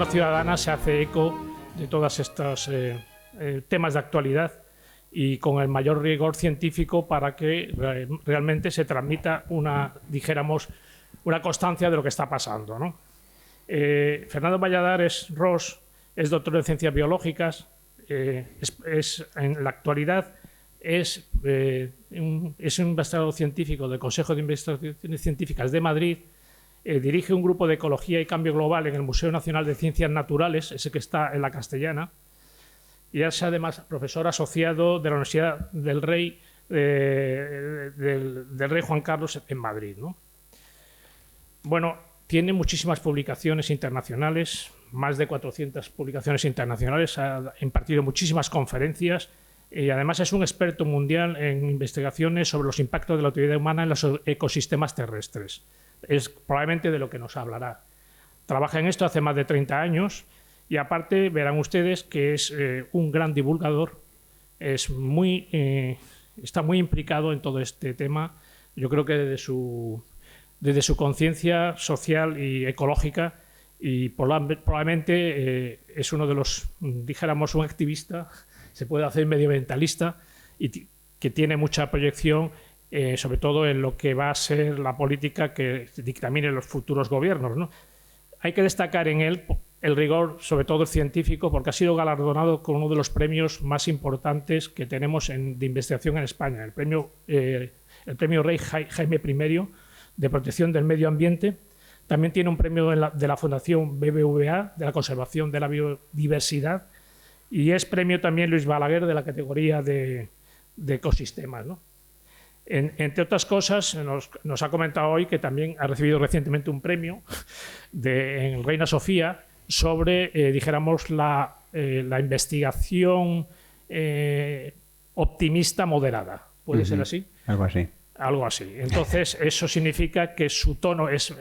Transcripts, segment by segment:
Fernando Ciudadana se hace eco de todos estos temas de actualidad y con el mayor rigor científico para que realmente se transmita una constancia de lo que está pasando, ¿no? Fernando Valladares Ros es doctor en Ciencias Biológicas, en la actualidad es un investigador científico del Consejo de Investigaciones Científicas de Madrid, dirige un grupo de Ecología y Cambio Global en el Museo Nacional de Ciencias Naturales, ese que está en la Castellana, y es además profesor asociado de la Universidad del Rey, del Rey Juan Carlos en Madrid, ¿no? Bueno, tiene muchísimas publicaciones internacionales, más de 400 publicaciones internacionales, ha impartido muchísimas conferencias y además es un experto mundial en investigaciones sobre los impactos de la actividad humana en los ecosistemas terrestres. Es probablemente de lo que nos hablará. Trabaja en esto hace más de 30 años y aparte verán ustedes que es un gran divulgador, está muy implicado en todo este tema. Yo creo que desde su conciencia social y ecológica, y probablemente es uno de los, dijéramos, un activista, se puede hacer medioambientalista, y que tiene mucha proyección, sobre todo en lo que va a ser la política que dictaminen los futuros gobiernos, ¿no? Hay que destacar en él el rigor, sobre todo el científico, porque ha sido galardonado con uno de los premios más importantes que tenemos de investigación en España, el premio Rey Jaime I de Protección del Medio Ambiente. También tiene un premio de la Fundación BBVA de la Conservación de la Biodiversidad y es premio también Luis Balaguer de la categoría de ecosistemas, ¿no? Entre otras cosas, nos ha comentado hoy que también ha recibido recientemente un premio en Reina Sofía sobre, dijéramos, la investigación optimista moderada. ¿Puede ser así? Algo así. Algo así. Entonces, eso significa que su tono es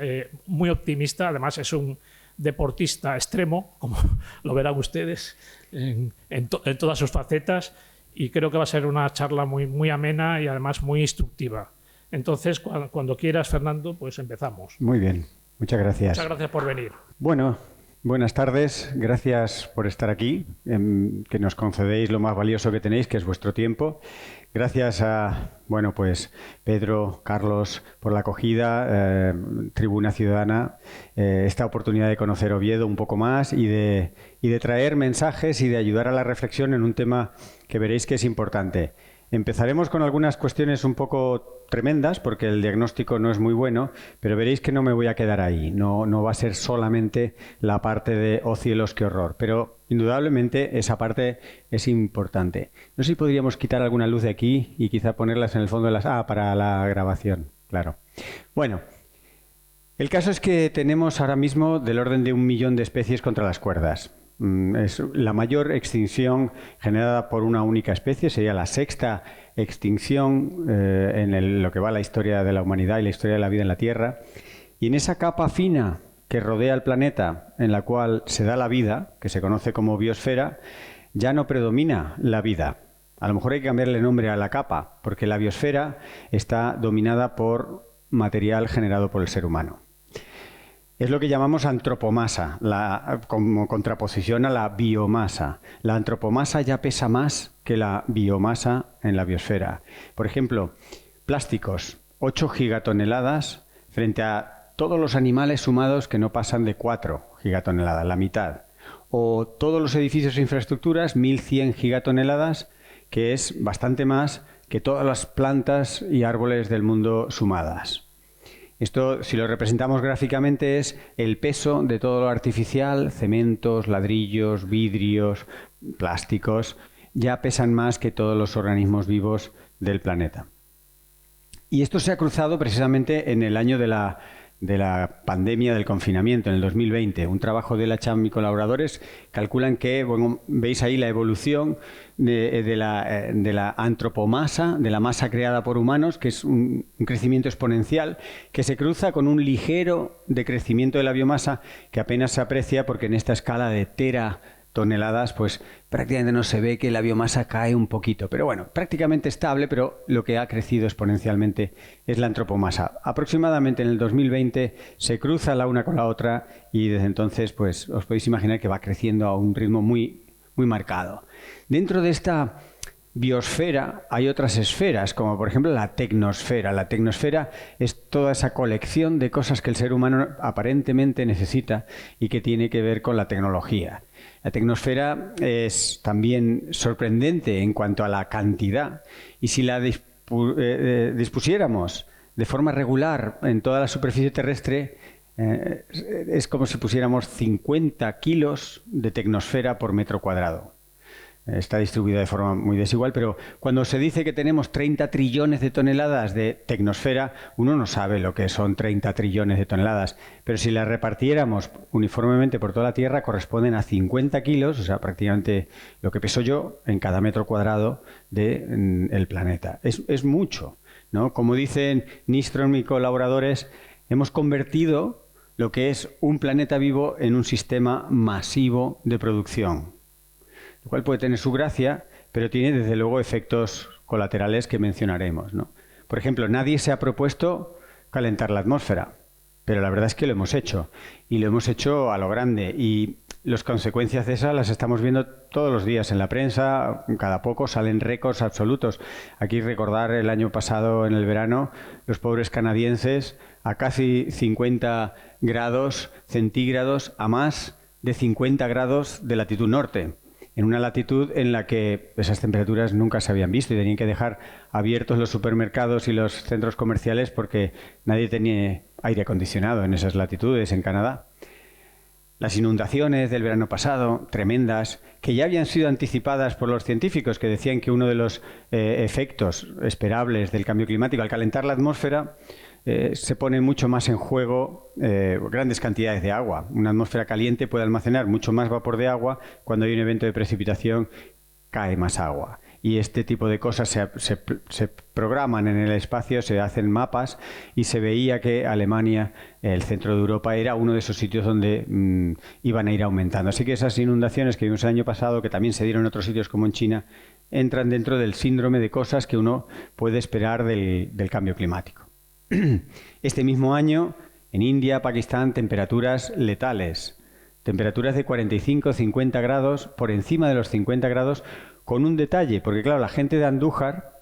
muy optimista. Además, es un deportista extremo, como lo verán ustedes, en todas sus facetas. Y creo que va a ser una charla muy amena y además muy instructiva. Entonces, cuando quieras, Fernando, pues empezamos. Muy bien. Muchas gracias. Muchas gracias por venir. Bueno, buenas tardes. Gracias por estar aquí, que nos concedéis lo más valioso que tenéis, que es vuestro tiempo. Gracias a, bueno, pues Pedro, Carlos, por la acogida, Tribuna Ciudadana, esta oportunidad de conocer Oviedo un poco más y de traer mensajes y de ayudar a la reflexión en un tema que veréis que es importante. Empezaremos con algunas cuestiones un poco tremendas, porque el diagnóstico no es muy bueno, pero veréis que no me voy a quedar ahí. No va a ser solamente la parte de «oh cielos, qué horror», pero indudablemente esa parte es importante. No sé si podríamos quitar alguna luz de aquí y quizá ponerlas en el fondo de las... para la grabación, claro. Bueno, el caso es que tenemos ahora mismo del orden de 1 millón de especies contra las cuerdas. Es la mayor extinción generada por una única especie, sería la 6ª extinción en lo que va a la historia de la humanidad y la historia de la vida en la Tierra. Y en esa capa fina que rodea el planeta, en la cual se da la vida, que se conoce como biosfera, ya no predomina la vida. A lo mejor hay que cambiarle nombre a la capa, porque la biosfera está dominada por material generado por el ser humano. Es lo que llamamos antropomasa, como contraposición a la biomasa. La antropomasa ya pesa más que la biomasa en la biosfera. Por ejemplo, plásticos, 8 gigatoneladas frente a todos los animales sumados que no pasan de 4 gigatoneladas, la mitad. O todos los edificios e infraestructuras, 1.100 gigatoneladas, que es bastante más que todas las plantas y árboles del mundo sumadas. Esto, si lo representamos gráficamente, es el peso de todo lo artificial, cementos, ladrillos, vidrios, plásticos, ya pesan más que todos los organismos vivos del planeta. Y esto se ha cruzado precisamente en el año de la pandemia del confinamiento, en el 2020. Un trabajo de la CHAM y colaboradores calculan que, bueno, veis ahí la evolución de la antropomasa, de la masa creada por humanos, que es un crecimiento exponencial, que se cruza con un ligero decrecimiento de la biomasa que apenas se aprecia porque en esta escala de toneladas, pues prácticamente no se ve que la biomasa cae un poquito. Pero bueno, prácticamente estable, pero lo que ha crecido exponencialmente es la antropomasa. Aproximadamente en el 2020 se cruza la una con la otra y desde entonces pues os podéis imaginar que va creciendo a un ritmo muy marcado. Dentro de esta biosfera hay otras esferas, como por ejemplo la tecnosfera. La tecnosfera es toda esa colección de cosas que el ser humano aparentemente necesita y que tiene que ver con la tecnología. La tecnosfera es también sorprendente en cuanto a la cantidad, y si la dispusiéramos de forma regular en toda la superficie terrestre, es como si pusiéramos 50 kilos de tecnosfera por metro cuadrado. Está distribuida de forma muy desigual, pero cuando se dice que tenemos 30 trillones de toneladas de tecnosfera, uno no sabe lo que son 30 trillones de toneladas, pero si las repartiéramos uniformemente por toda la Tierra, corresponden a 50 kilos, o sea, prácticamente lo que peso yo en cada metro cuadrado del planeta. Es mucho, ¿no? Como dicen Nystrom y colaboradores, hemos convertido lo que es un planeta vivo en un sistema masivo de producción, lo cual puede tener su gracia, pero tiene desde luego efectos colaterales que mencionaremos, ¿no? Por ejemplo, nadie se ha propuesto calentar la atmósfera, pero la verdad es que lo hemos hecho, y lo hemos hecho a lo grande, y las consecuencias de esas las estamos viendo todos los días en la prensa. Cada poco salen récords absolutos. Aquí recordar el año pasado, en el verano, los pobres canadienses a casi 50 grados centígrados, a más de 50 grados de latitud norte, en una latitud en la que esas temperaturas nunca se habían visto y tenían que dejar abiertos los supermercados y los centros comerciales porque nadie tenía aire acondicionado en esas latitudes en Canadá. Las inundaciones del verano pasado, tremendas, que ya habían sido anticipadas por los científicos, que decían que uno de los efectos esperables del cambio climático al calentar la atmósfera se pone mucho más en juego grandes cantidades de agua. Una atmósfera caliente puede almacenar mucho más vapor de agua. Cuando hay un evento de precipitación, cae más agua. Y este tipo de cosas se programan en el espacio, se hacen mapas, y se veía que Alemania, el centro de Europa, era uno de esos sitios donde iban a ir aumentando. Así que esas inundaciones que vimos el año pasado, que también se dieron en otros sitios como en China, entran dentro del síndrome de cosas que uno puede esperar del cambio climático. Este mismo año, en India, Pakistán, temperaturas letales. Temperaturas de 45-50 grados, por encima de los 50 grados, con un detalle, porque claro, la gente de Andújar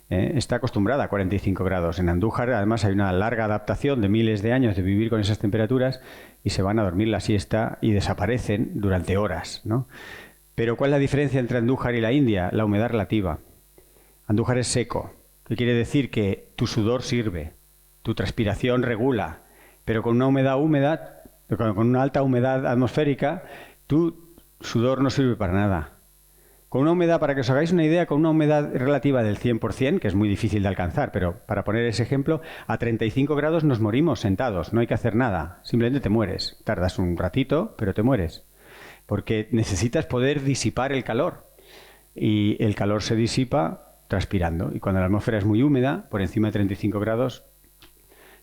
está acostumbrada a 45 grados. En Andújar, además, hay una larga adaptación de miles de años de vivir con esas temperaturas, y se van a dormir la siesta y desaparecen durante horas, ¿no? Pero ¿cuál es la diferencia entre Andújar y la India? La humedad relativa. Andújar es seco, que quiere decir que tu sudor sirve, tu transpiración regula, pero con con una alta humedad atmosférica, tu sudor no sirve para nada. Con una humedad, para que os hagáis una idea, con una humedad relativa del 100%, que es muy difícil de alcanzar, pero para poner ese ejemplo, a 35 grados nos morimos sentados, no hay que hacer nada, simplemente te mueres. Tardas un ratito, pero te mueres, porque necesitas poder disipar el calor, y el calor se disipa transpirando, y cuando la atmósfera es muy húmeda, por encima de 35 grados,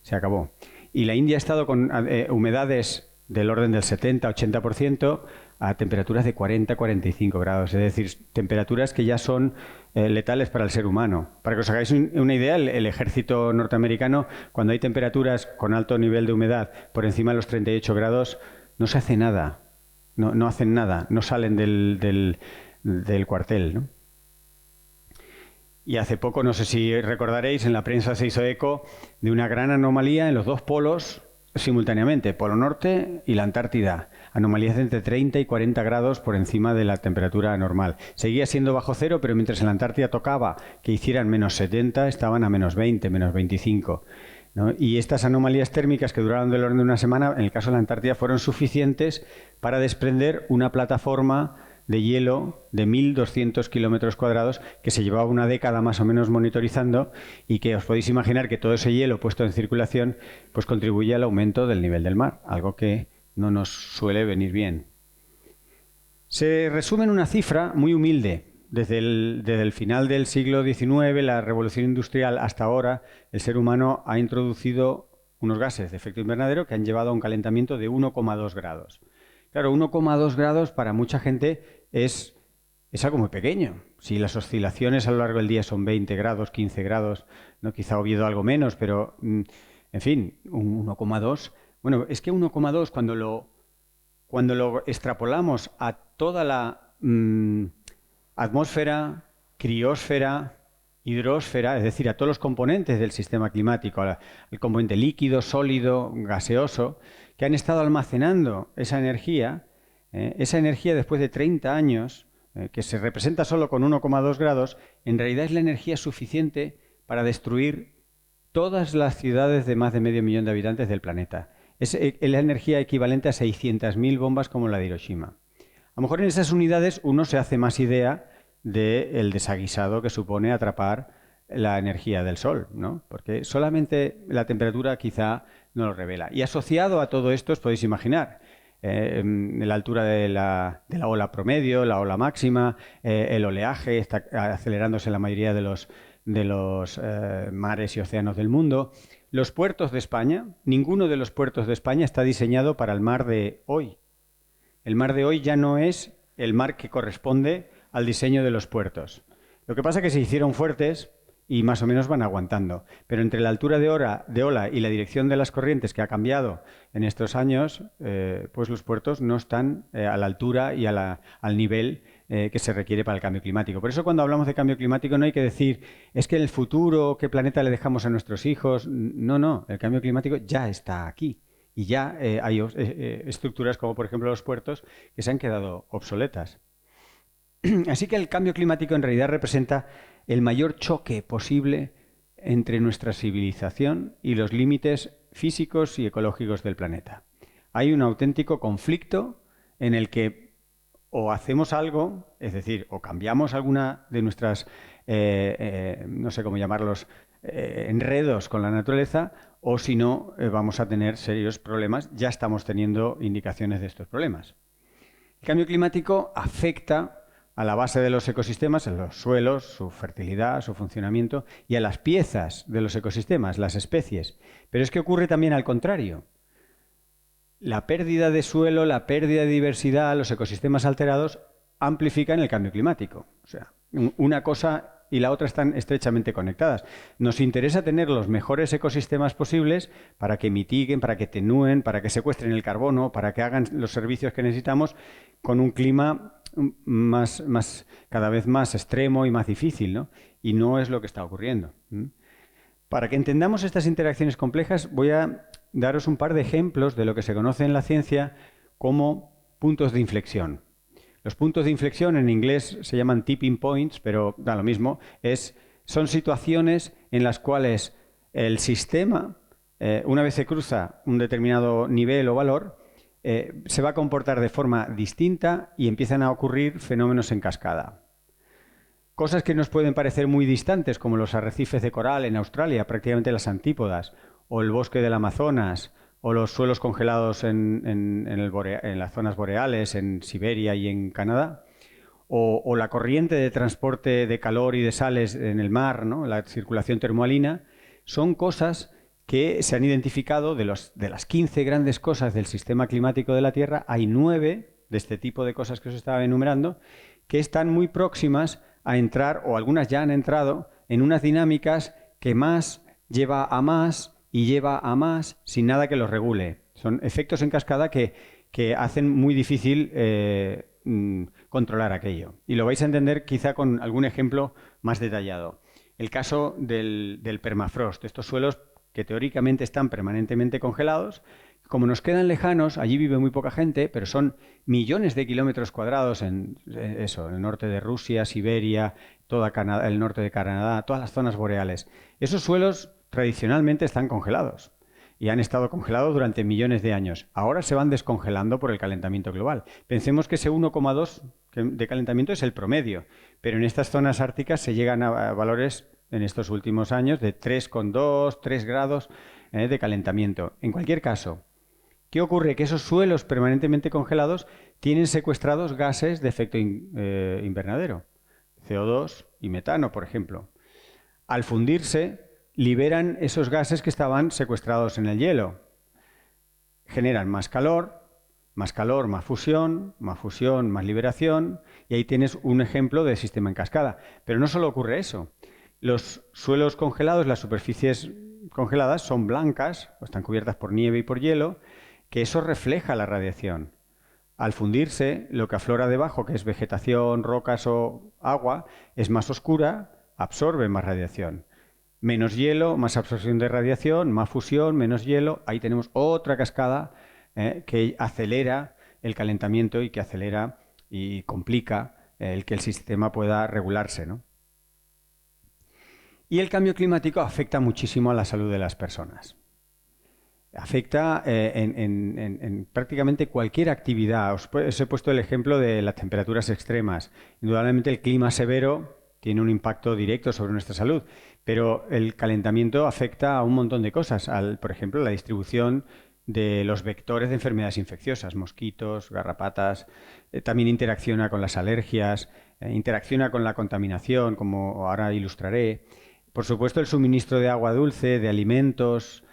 se acabó. Y la India ha estado con humedades del orden del 70-80% a temperaturas de 40-45 grados, es decir, temperaturas que ya son letales para el ser humano. Para que os hagáis una idea, el ejército norteamericano, cuando hay temperaturas con alto nivel de humedad por encima de los 38 grados, no se hace nada, no hacen nada, no salen del cuartel, ¿no? Y hace poco, no sé si recordaréis, en la prensa se hizo eco de una gran anomalía en los dos polos simultáneamente, Polo Norte y la Antártida. Anomalías de entre 30 y 40 grados por encima de la temperatura normal. Seguía siendo bajo cero, pero mientras en la Antártida tocaba que hicieran menos 70, estaban a menos 20, menos 25. ¿No? Y estas anomalías térmicas, que duraron del orden de una semana, en el caso de la Antártida, fueron suficientes para desprender una plataforma de hielo de 1.200 kilómetros cuadrados que se llevaba una década más o menos monitorizando, y que os podéis imaginar que todo ese hielo puesto en circulación pues contribuye al aumento del nivel del mar, algo que no nos suele venir bien. Se resume en una cifra muy humilde. Desde el final del siglo XIX, la revolución industrial, hasta ahora, el ser humano ha introducido unos gases de efecto invernadero que han llevado a un calentamiento de 1,2 grados. Claro, 1,2 grados para mucha gente es algo muy pequeño. Si las oscilaciones a lo largo del día son 20 grados, 15 grados, ¿no? Quizá Oviedo algo menos, pero en fin, un 1,2. Bueno, es que 1,2 cuando lo extrapolamos a toda la atmósfera, criósfera, hidrosfera, es decir, a todos los componentes del sistema climático, el componente líquido, sólido, gaseoso, que han estado almacenando esa energía después de 30 años, que se representa solo con 1,2 grados, en realidad es la energía suficiente para destruir todas las ciudades de más de medio millón de habitantes del planeta. Es la energía equivalente a 600.000 bombas como la de Hiroshima. A lo mejor en esas unidades uno se hace más idea del desaguisado que supone atrapar la energía del Sol, ¿no? Porque solamente la temperatura quizá no lo revela. Y asociado a todo esto, os podéis imaginar, la altura de la ola promedio, la ola máxima, el oleaje está acelerándose en la mayoría de los mares y océanos del mundo. Los puertos de España, ninguno de los puertos de España está diseñado para el mar de hoy. El mar de hoy ya no es el mar que corresponde al diseño de los puertos. Lo que pasa es que se hicieron fuertes y más o menos van aguantando. Pero entre la altura de ola y la dirección de las corrientes que ha cambiado en estos años, pues los puertos no están a la altura y al nivel que se requiere para el cambio climático. Por eso cuando hablamos de cambio climático no hay que decir, es que en el futuro, ¿qué planeta le dejamos a nuestros hijos? No, el cambio climático ya está aquí. Y ya hay estructuras como por ejemplo los puertos que se han quedado obsoletas. Así que el cambio climático en realidad representa el mayor choque posible entre nuestra civilización y los límites físicos y ecológicos del planeta. Hay un auténtico conflicto en el que o hacemos algo, es decir, o cambiamos alguna de nuestras, no sé cómo llamarlos, enredos con la naturaleza, o si no, vamos a tener serios problemas. Ya estamos teniendo indicaciones de estos problemas. El cambio climático afecta a la base de los ecosistemas, en los suelos, su fertilidad, su funcionamiento, y a las piezas de los ecosistemas, las especies. Pero es que ocurre también al contrario. La pérdida de suelo, la pérdida de diversidad, los ecosistemas alterados amplifican el cambio climático. O sea, una cosa y la otra están estrechamente conectadas. Nos interesa tener los mejores ecosistemas posibles para que mitiguen, para que atenúen, para que secuestren el carbono, para que hagan los servicios que necesitamos con un clima cada vez más extremo y más difícil, ¿no? Y no es lo que está ocurriendo. Para que entendamos estas interacciones complejas, voy a daros un par de ejemplos de lo que se conoce en la ciencia como puntos de inflexión. Los puntos de inflexión en inglés se llaman tipping points, pero da lo mismo. Son situaciones en las cuales el sistema, una vez se cruza un determinado nivel o valor, se va a comportar de forma distinta y empiezan a ocurrir fenómenos en cascada. Cosas que nos pueden parecer muy distantes, como los arrecifes de coral en Australia, prácticamente las antípodas, o el bosque del Amazonas, o los suelos congelados en las zonas boreales, en Siberia y en Canadá, o la corriente de transporte de calor y de sales en el mar, ¿no? La circulación termoalina, son cosas que se han identificado de las 15 grandes cosas del sistema climático de la Tierra. Hay 9 de este tipo de cosas que os estaba enumerando que están muy próximas a entrar, o algunas ya han entrado, en unas dinámicas que más lleva a más y lleva a más sin nada que los regule. Son efectos en cascada que hacen muy difícil controlar aquello. Y lo vais a entender quizá con algún ejemplo más detallado. El caso del permafrost, estos suelos que teóricamente están permanentemente congelados. Como nos quedan lejanos, allí vive muy poca gente, pero son millones de kilómetros cuadrados en el norte de Rusia, Siberia, toda Canadá, el norte de Canadá, todas las zonas boreales. Esos suelos tradicionalmente están congelados y han estado congelados durante millones de años. Ahora se van descongelando por el calentamiento global. Pensemos que ese 1,2 de calentamiento es el promedio, pero en estas zonas árticas se llegan a valores en estos últimos años de 3,2, 3 grados de calentamiento. En cualquier caso, ¿qué ocurre? Que esos suelos permanentemente congelados tienen secuestrados gases de efecto invernadero, CO2 y metano, por ejemplo. Al fundirse, liberan esos gases que estaban secuestrados en el hielo. Generan más calor, Más calor, más fusión, más liberación, y ahí tienes un ejemplo de sistema en cascada. Pero no solo ocurre eso. Los suelos congelados, las superficies congeladas son blancas, o están cubiertas por nieve y por hielo, que eso refleja la radiación. Al fundirse, lo que aflora debajo, que es vegetación, rocas o agua, es más oscura, absorbe más radiación. Menos hielo, más absorción de radiación, más fusión, menos hielo. Ahí tenemos otra cascada que acelera el calentamiento y que acelera y complica el que el sistema pueda regularse, ¿no? Y el cambio climático afecta muchísimo a la salud de las personas. Afecta en prácticamente cualquier actividad. Os he puesto el ejemplo de las temperaturas extremas. Indudablemente el clima severo tiene un impacto directo sobre nuestra salud, pero el calentamiento afecta a un montón de cosas. Por ejemplo, la distribución de los vectores de enfermedades infecciosas, mosquitos, garrapatas. También interacciona con las alergias, interacciona con la contaminación, como ahora ilustraré. Por supuesto, el suministro de agua dulce, de alimentos.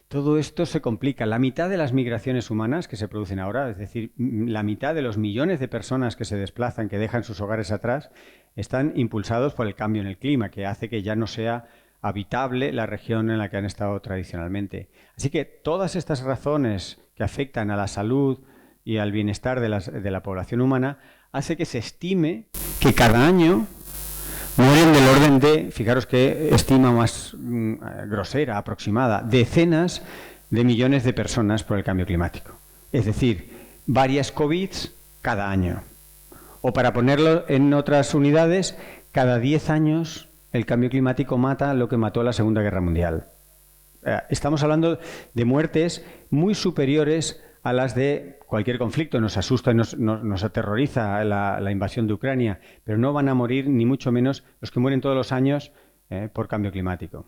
Todo esto se complica. La mitad de las migraciones humanas que se producen ahora, es decir, la mitad de los millones de personas que se desplazan, que dejan sus hogares atrás, están impulsados por el cambio en el clima, que hace que ya no sea habitable la región en la que han estado tradicionalmente. Así que todas estas razones que afectan a la salud y al bienestar de la población humana hace que se estime que cada año mueren del orden de, fijaros qué estima más grosera, aproximada, decenas de millones de personas por el cambio climático. Es decir, varias COVIDs cada año. O para ponerlo en otras unidades, cada 10 años el cambio climático mata lo que mató la Segunda Guerra Mundial. Estamos hablando de muertes muy superiores a las de cualquier conflicto. Nos asusta y nos aterroriza la invasión de Ucrania, pero no van a morir ni mucho menos los que mueren todos los años por cambio climático.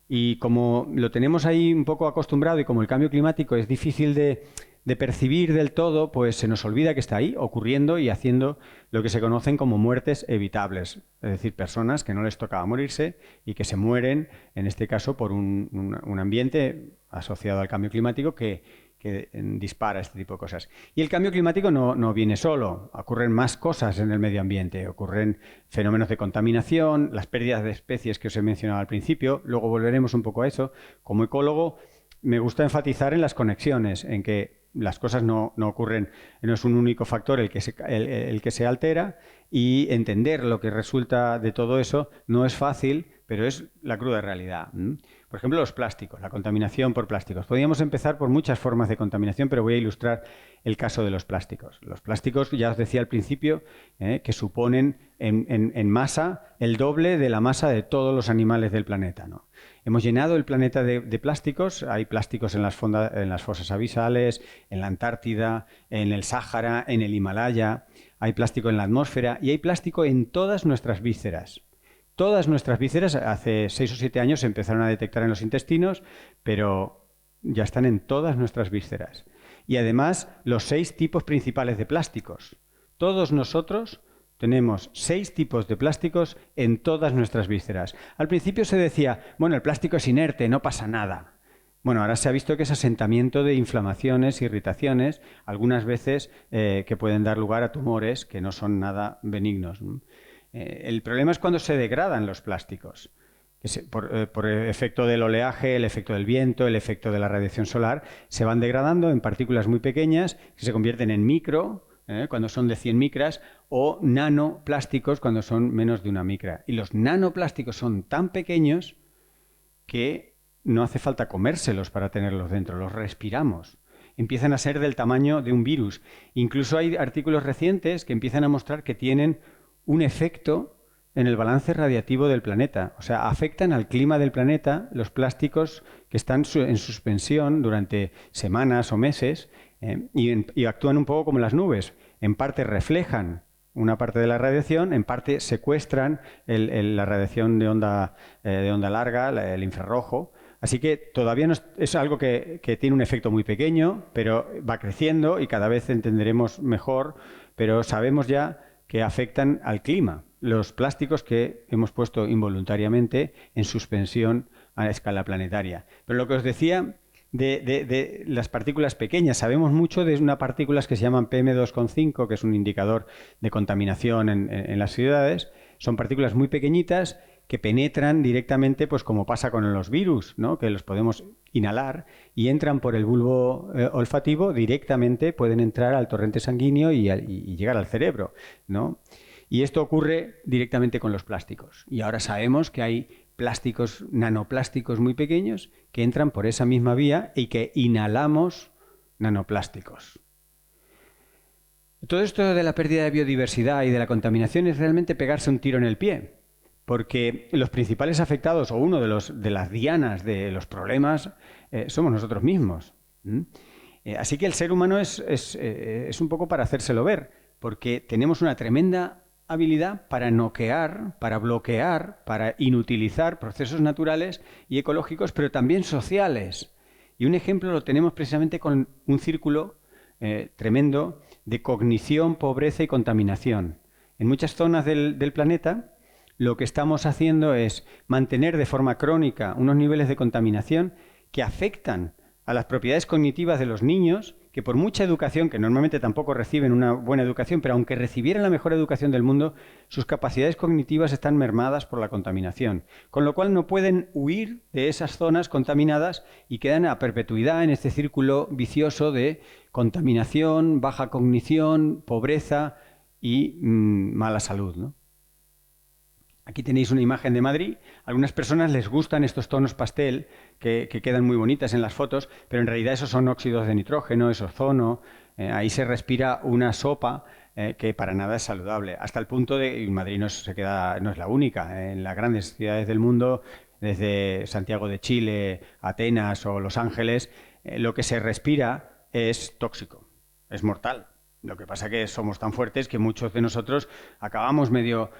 Y como lo tenemos ahí un poco acostumbrado y como el cambio climático es difícil de percibir del todo, pues se nos olvida que está ahí ocurriendo y haciendo lo que se conocen como muertes evitables. Es decir, personas que no les tocaba morirse y que se mueren, en este caso, por un ambiente asociado al cambio climático que dispara este tipo de cosas. Y el cambio climático no viene solo, ocurren más cosas en el medio ambiente, ocurren fenómenos de contaminación, las pérdidas de especies que os he mencionado al principio, luego volveremos un poco a eso. Como ecólogo me gusta enfatizar en las conexiones, en que las cosas no ocurren, no es un único factor el que se altera, y entender lo que resulta de todo eso no es fácil, pero es la cruda realidad. Por ejemplo, los plásticos, la contaminación por plásticos. Podríamos empezar por muchas formas de contaminación, pero voy a ilustrar el caso de los plásticos. Los plásticos, ya os decía al principio, que suponen en masa el doble de la masa de todos los animales del planeta, ¿no? Hemos llenado el planeta de plásticos. Hay plásticos en las fosas abisales, en la Antártida, en el Sáhara, en el Himalaya. Hay plástico en la atmósfera y hay plástico en todas nuestras vísceras. Todas nuestras vísceras, hace 6 o 7 años se empezaron a detectar en los intestinos, pero ya están en todas nuestras vísceras. Y además, los 6 tipos principales de plásticos. Todos nosotros tenemos 6 tipos de plásticos en todas nuestras vísceras. Al principio se decía, bueno, el plástico es inerte, no pasa nada. Bueno, ahora se ha visto que es asentamiento de inflamaciones, irritaciones, algunas veces que pueden dar lugar a tumores que no son nada benignos. El problema es cuando se degradan los plásticos, por efecto del oleaje, el efecto del viento, el efecto de la radiación solar, se van degradando en partículas muy pequeñas que se convierten en micro, cuando son de 100 micras, o nanoplásticos cuando son menos de 1 micra. Y los nanoplásticos son tan pequeños que no hace falta comérselos para tenerlos dentro, los respiramos. Empiezan a ser del tamaño de un virus. Incluso hay artículos recientes que empiezan a mostrar que tienen un efecto en el balance radiativo del planeta. O sea, afectan al clima del planeta los plásticos que están en suspensión durante semanas o meses y actúan un poco como las nubes. En parte reflejan una parte de la radiación, en parte secuestran la radiación de onda larga, el infrarrojo. Así que todavía no es algo que tiene un efecto muy pequeño, pero va creciendo y cada vez entenderemos mejor, pero sabemos ya que afectan al clima, los plásticos que hemos puesto involuntariamente en suspensión a escala planetaria. Pero lo que os decía de las partículas pequeñas. Sabemos mucho de unas partículas que se llaman PM2,5, que es un indicador de contaminación en las ciudades. Son partículas muy pequeñitas que penetran directamente, pues como pasa con los virus, ¿no? Que los podemos inhalar y entran por el bulbo olfativo directamente, pueden entrar al torrente sanguíneo y llegar al cerebro, ¿no? Y esto ocurre directamente con los plásticos. Y ahora sabemos que hay plásticos, nanoplásticos muy pequeños que entran por esa misma vía y que inhalamos nanoplásticos. Todo esto de la pérdida de biodiversidad y de la contaminación es realmente pegarse un tiro en el pie, porque los principales afectados, o uno de las dianas de los problemas, somos nosotros mismos. Así que el ser humano es un poco para hacérselo ver, porque tenemos una tremenda habilidad para noquear, para bloquear, para inutilizar procesos naturales y ecológicos, pero también sociales. Y un ejemplo lo tenemos precisamente con un círculo tremendo de cognición, pobreza y contaminación. En muchas zonas del planeta lo que estamos haciendo es mantener de forma crónica unos niveles de contaminación que afectan a las propiedades cognitivas de los niños, que por mucha educación, que normalmente tampoco reciben una buena educación, pero aunque recibieran la mejor educación del mundo, sus capacidades cognitivas están mermadas por la contaminación, con lo cual no pueden huir de esas zonas contaminadas y quedan a perpetuidad en este círculo vicioso de contaminación, baja cognición, pobreza y mala salud, ¿no? Aquí tenéis una imagen de Madrid. A algunas personas les gustan estos tonos pastel que quedan muy bonitas en las fotos, pero en realidad esos son óxidos de nitrógeno, es ozono. Ahí se respira una sopa que para nada es saludable. Hasta el punto de, y Madrid no es la única. En las grandes ciudades del mundo, desde Santiago de Chile, Atenas o Los Ángeles, lo que se respira es tóxico, es mortal. Lo que pasa es que somos tan fuertes que muchos de nosotros acabamos medio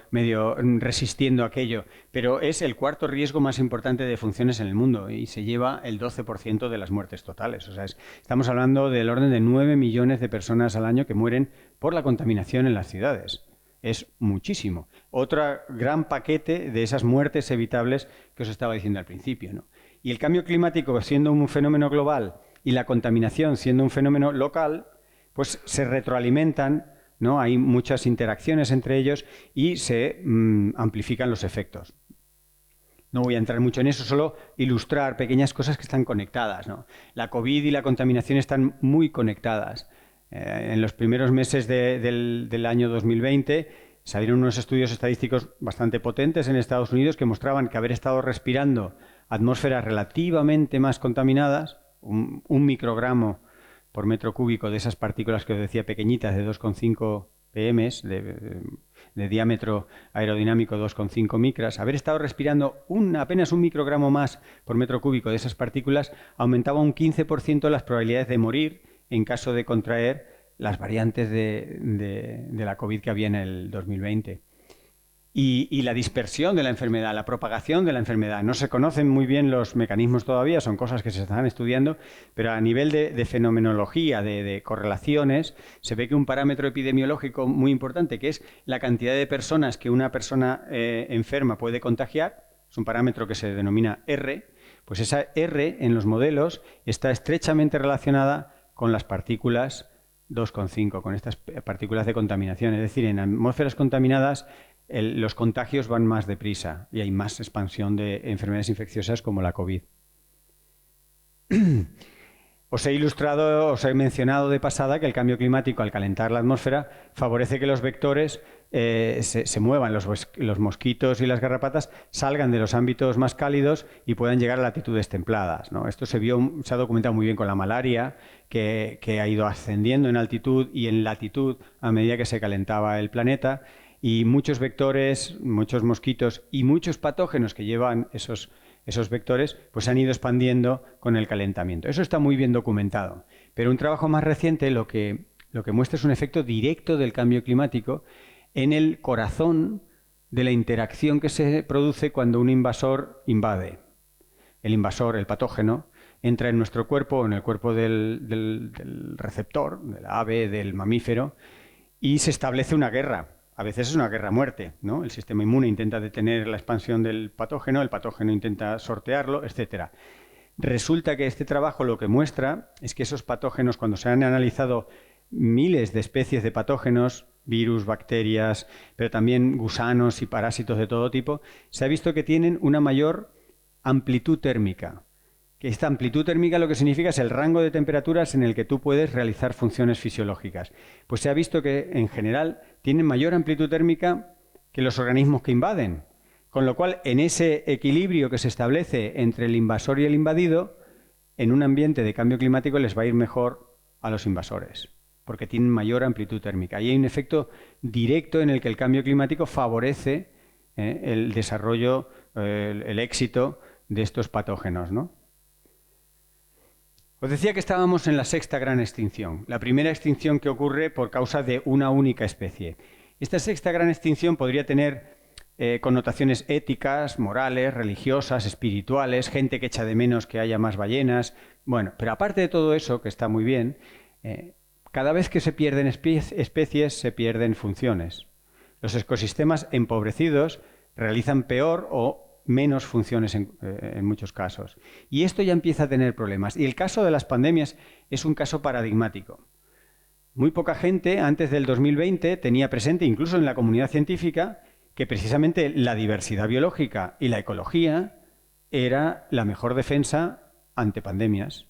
resistiendo aquello. Pero es el cuarto riesgo más importante de funciones en el mundo y se lleva el 12% de las muertes totales. O sea, estamos hablando del orden de 9 millones de personas al año que mueren por la contaminación en las ciudades. Es muchísimo. Otro gran paquete de esas muertes evitables que os estaba diciendo al principio, ¿no? Y el cambio climático siendo un fenómeno global y la contaminación siendo un fenómeno local, pues se retroalimentan, ¿no? Hay muchas interacciones entre ellos y se amplifican los efectos. No voy a entrar mucho en eso, solo ilustrar pequeñas cosas que están conectadas, ¿no? La COVID y la contaminación están muy conectadas. En los primeros meses del año 2020 salieron unos estudios estadísticos bastante potentes en Estados Unidos que mostraban que haber estado respirando atmósferas relativamente más contaminadas, un microgramo por metro cúbico de esas partículas que os decía pequeñitas de 2,5 ppm, de diámetro aerodinámico 2,5 micras, haber estado respirando apenas un microgramo más por metro cúbico de esas partículas aumentaba un 15% las probabilidades de morir en caso de contraer las variantes de la COVID que había en el 2020. Y la dispersión de la enfermedad, la propagación de la enfermedad. No se conocen muy bien los mecanismos todavía, son cosas que se están estudiando, pero a nivel de fenomenología, de correlaciones, se ve que un parámetro epidemiológico muy importante, que es la cantidad de personas que una persona enferma puede contagiar, es un parámetro que se denomina R, pues esa R en los modelos está estrechamente relacionada con las partículas 2,5, con estas partículas de contaminación. Es decir, en atmósferas contaminadas los contagios van más deprisa y hay más expansión de enfermedades infecciosas como la COVID. Os he mencionado de pasada que el cambio climático, al calentar la atmósfera, favorece que los vectores se muevan, los mosquitos y las garrapatas salgan de los ámbitos más cálidos y puedan llegar a latitudes templadas, ¿no? Esto se ha documentado muy bien con la malaria, que ha ido ascendiendo en altitud y en latitud a medida que se calentaba el planeta. Y muchos vectores, muchos mosquitos y muchos patógenos que llevan esos vectores, pues se han ido expandiendo con el calentamiento. Eso está muy bien documentado. Pero un trabajo más reciente lo que muestra es un efecto directo del cambio climático en el corazón de la interacción que se produce cuando un invasor invade. El invasor, el patógeno, entra en nuestro cuerpo, en el cuerpo del receptor, del ave, del mamífero, y se establece una guerra. A veces es una guerra a muerte, ¿no? El sistema inmune intenta detener la expansión del patógeno, el patógeno intenta sortearlo, etc. Resulta que este trabajo lo que muestra es que esos patógenos, cuando se han analizado miles de especies de patógenos, virus, bacterias, pero también gusanos y parásitos de todo tipo, se ha visto que tienen una mayor amplitud térmica. Que esta amplitud térmica lo que significa es el rango de temperaturas en el que tú puedes realizar funciones fisiológicas. Pues se ha visto que, en general, tienen mayor amplitud térmica que los organismos que invaden. Con lo cual, en ese equilibrio que se establece entre el invasor y el invadido, en un ambiente de cambio climático les va a ir mejor a los invasores, porque tienen mayor amplitud térmica. Y hay un efecto directo en el que el cambio climático favorece el desarrollo, el éxito de estos patógenos, ¿no? Os decía que estábamos en la sexta gran extinción, la primera extinción que ocurre por causa de una única especie. Esta sexta gran extinción podría tener connotaciones éticas, morales, religiosas, espirituales, gente que echa de menos que haya más ballenas. Bueno, pero aparte de todo eso, que está muy bien, cada vez que se pierden especies, se pierden funciones. Los ecosistemas empobrecidos realizan peor o menos funciones en muchos casos. Y esto ya empieza a tener problemas. Y el caso de las pandemias es un caso paradigmático. Muy poca gente antes del 2020 tenía presente, incluso en la comunidad científica, que precisamente la diversidad biológica y la ecología era la mejor defensa ante pandemias.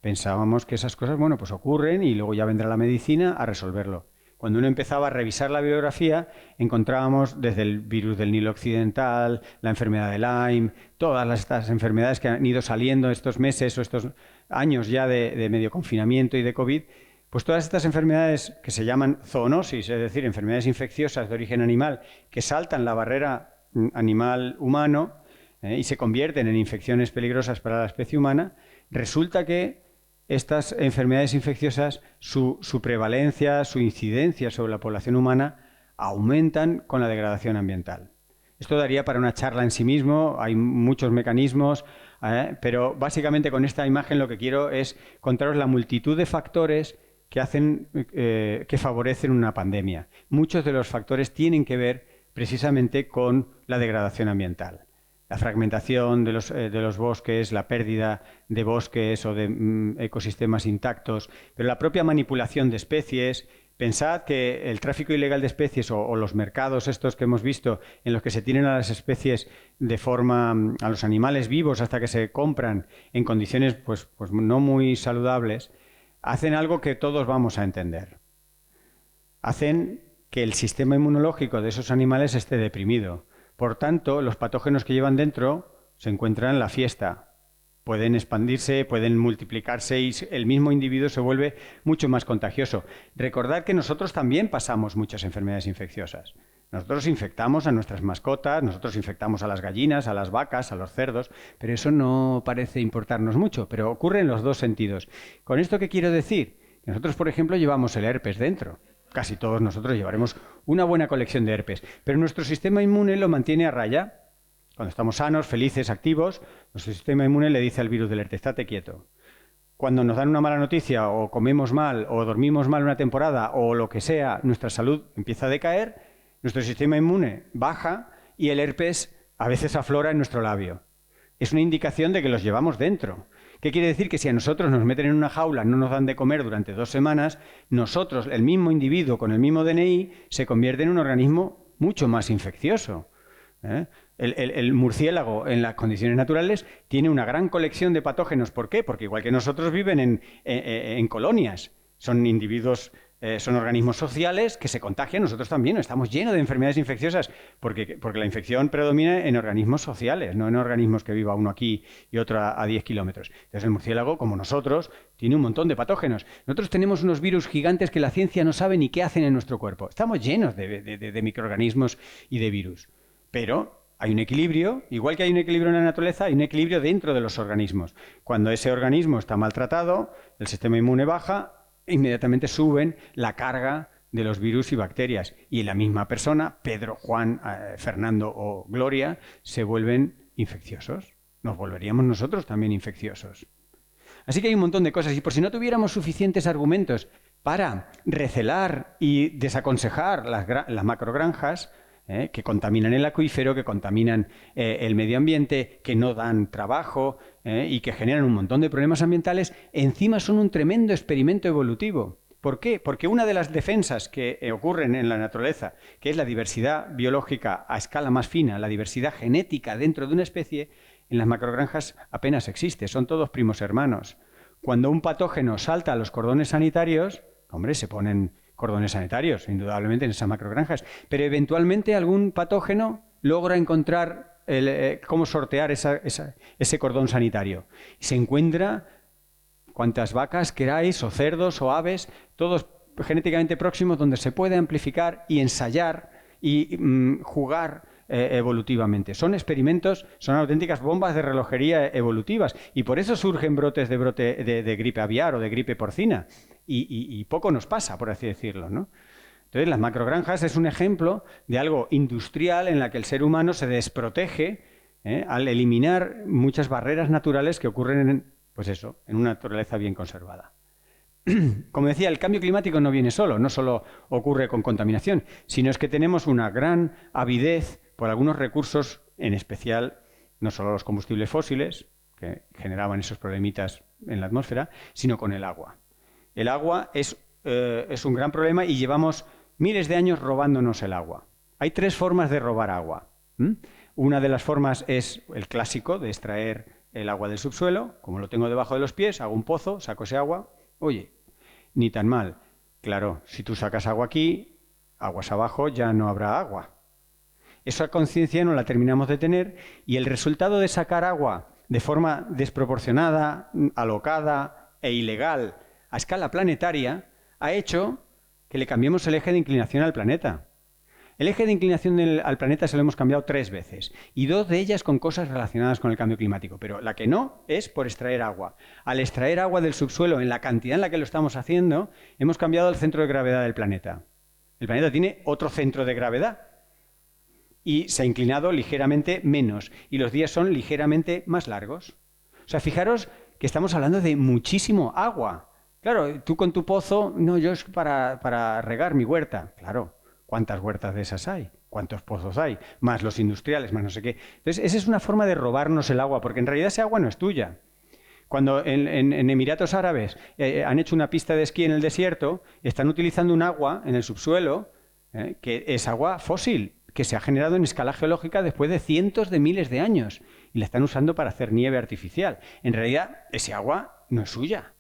Pensábamos que esas cosas, bueno, pues ocurren y luego ya vendrá la medicina a resolverlo. Cuando uno empezaba a revisar la bibliografía, encontrábamos desde el virus del Nilo Occidental, la enfermedad de Lyme, todas estas enfermedades que han ido saliendo estos meses o estos años ya de medio confinamiento y de COVID, pues todas estas enfermedades que se llaman zoonosis, es decir, enfermedades infecciosas de origen animal, que saltan la barrera animal-humano y se convierten en infecciones peligrosas para la especie humana, resulta que estas enfermedades infecciosas, su prevalencia, su incidencia sobre la población humana, aumentan con la degradación ambiental. Esto daría para una charla en sí mismo, hay muchos mecanismos, pero básicamente con esta imagen lo que quiero es contaros la multitud de factores que favorecen una pandemia. Muchos de los factores tienen que ver precisamente con la degradación ambiental. La fragmentación de los bosques, la pérdida de bosques o de ecosistemas intactos, pero la propia manipulación de especies. Pensad que el tráfico ilegal de especies o los mercados estos que hemos visto en los que se tienen a las especies de forma, a los animales vivos hasta que se compran en condiciones pues no muy saludables, hacen algo que todos vamos a entender. Hacen que el sistema inmunológico de esos animales esté deprimido. Por tanto, los patógenos que llevan dentro se encuentran en la fiesta. Pueden expandirse, pueden multiplicarse y el mismo individuo se vuelve mucho más contagioso. Recordad que nosotros también pasamos muchas enfermedades infecciosas. Nosotros infectamos a nuestras mascotas, nosotros infectamos a las gallinas, a las vacas, a los cerdos, pero eso no parece importarnos mucho, pero ocurre en los dos sentidos. ¿Con esto qué quiero decir? Que nosotros, por ejemplo, llevamos el herpes dentro. Casi todos nosotros llevaremos una buena colección de herpes, pero nuestro sistema inmune lo mantiene a raya. Cuando estamos sanos, felices, activos, nuestro sistema inmune le dice al virus del herpes, estate quieto. Cuando nos dan una mala noticia, o comemos mal, o dormimos mal una temporada, o lo que sea, nuestra salud empieza a decaer, nuestro sistema inmune baja y el herpes a veces aflora en nuestro labio. Es una indicación de que los llevamos dentro. ¿Qué quiere decir? Que si a nosotros nos meten en una jaula, no nos dan de comer durante 2 semanas, nosotros, el mismo individuo con el mismo DNI, se convierte en un organismo mucho más infeccioso. El murciélago en las condiciones naturales tiene una gran colección de patógenos. ¿Por qué? Porque igual que nosotros viven en colonias. Son individuos, son organismos sociales que se contagian. Nosotros también estamos llenos de enfermedades infecciosas porque la infección predomina en organismos sociales, no en organismos que viva uno aquí y otro a 10 kilómetros. Entonces el murciélago, como nosotros, tiene un montón de patógenos. Nosotros tenemos unos virus gigantes que la ciencia no sabe ni qué hacen en nuestro cuerpo. Estamos llenos de microorganismos y de virus. Pero hay un equilibrio, igual que hay un equilibrio en la naturaleza, hay un equilibrio dentro de los organismos. Cuando ese organismo está maltratado, el sistema inmune baja, inmediatamente suben la carga de los virus y bacterias. Y en la misma persona, Pedro, Juan, Fernando o Gloria, se vuelven infecciosos. Nos volveríamos nosotros también infecciosos. Así que hay un montón de cosas. Y por si no tuviéramos suficientes argumentos para recelar y desaconsejar las macrogranjas, que contaminan el acuífero, que contaminan el medio ambiente, que no dan trabajo y que generan un montón de problemas ambientales, encima son un tremendo experimento evolutivo. ¿Por qué? Porque una de las defensas que ocurren en la naturaleza, que es la diversidad biológica a escala más fina, la diversidad genética dentro de una especie, en las macrogranjas apenas existe, son todos primos hermanos. Cuando un patógeno salta a los cordones sanitarios, hombre, se ponen cordones sanitarios, indudablemente en esas macrogranjas, pero eventualmente algún patógeno logra encontrar cómo sortear ese cordón sanitario. Y se encuentra cuantas vacas queráis, o cerdos, o aves, todos genéticamente próximos, donde se puede amplificar y ensayar y jugar evolutivamente. Son experimentos, son auténticas bombas de relojería evolutivas, y por eso surgen brotes de gripe aviar o de gripe porcina, y poco nos pasa, por así decirlo, ¿no? Entonces, las macrogranjas es un ejemplo de algo industrial en la que el ser humano se desprotege al eliminar muchas barreras naturales que ocurren en una naturaleza bien conservada. Como decía, el cambio climático no viene solo, no solo ocurre con contaminación, sino es que tenemos una gran avidez por algunos recursos, en especial no solo los combustibles fósiles, que generaban esos problemitas en la atmósfera, sino con el agua. El agua es un gran problema y llevamos miles de años robándonos el agua. Hay 3 formas de robar agua. Una de las formas es el clásico de extraer el agua del subsuelo. Como lo tengo debajo de los pies, hago un pozo, saco ese agua. Oye, ni tan mal. Claro, si tú sacas agua aquí, aguas abajo ya no habrá agua. Esa conciencia no la terminamos de tener, y el resultado de sacar agua de forma desproporcionada, alocada e ilegal a escala planetaria ha hecho que le cambiemos el eje de inclinación al planeta. El eje de inclinación al planeta se lo hemos cambiado 3 veces, y 2 de ellas con cosas relacionadas con el cambio climático, pero la que no es por extraer agua. Al extraer agua del subsuelo en la cantidad en la que lo estamos haciendo, hemos cambiado el centro de gravedad del planeta. El planeta tiene otro centro de gravedad y se ha inclinado ligeramente menos, y los días son ligeramente más largos. O sea, fijaros que estamos hablando de muchísimo agua. Claro, tú con tu pozo, no, yo es para regar mi huerta. Claro, ¿cuántas huertas de esas hay? ¿Cuántos pozos hay? Más los industriales, más no sé qué. Entonces, esa es una forma de robarnos el agua, porque en realidad ese agua no es tuya. Cuando en Emiratos Árabes han hecho una pista de esquí en el desierto, están utilizando un agua en el subsuelo, que es agua fósil, que se ha generado en escala geológica después de cientos de miles de años, y la están usando para hacer nieve artificial. En realidad, ese agua no es suya.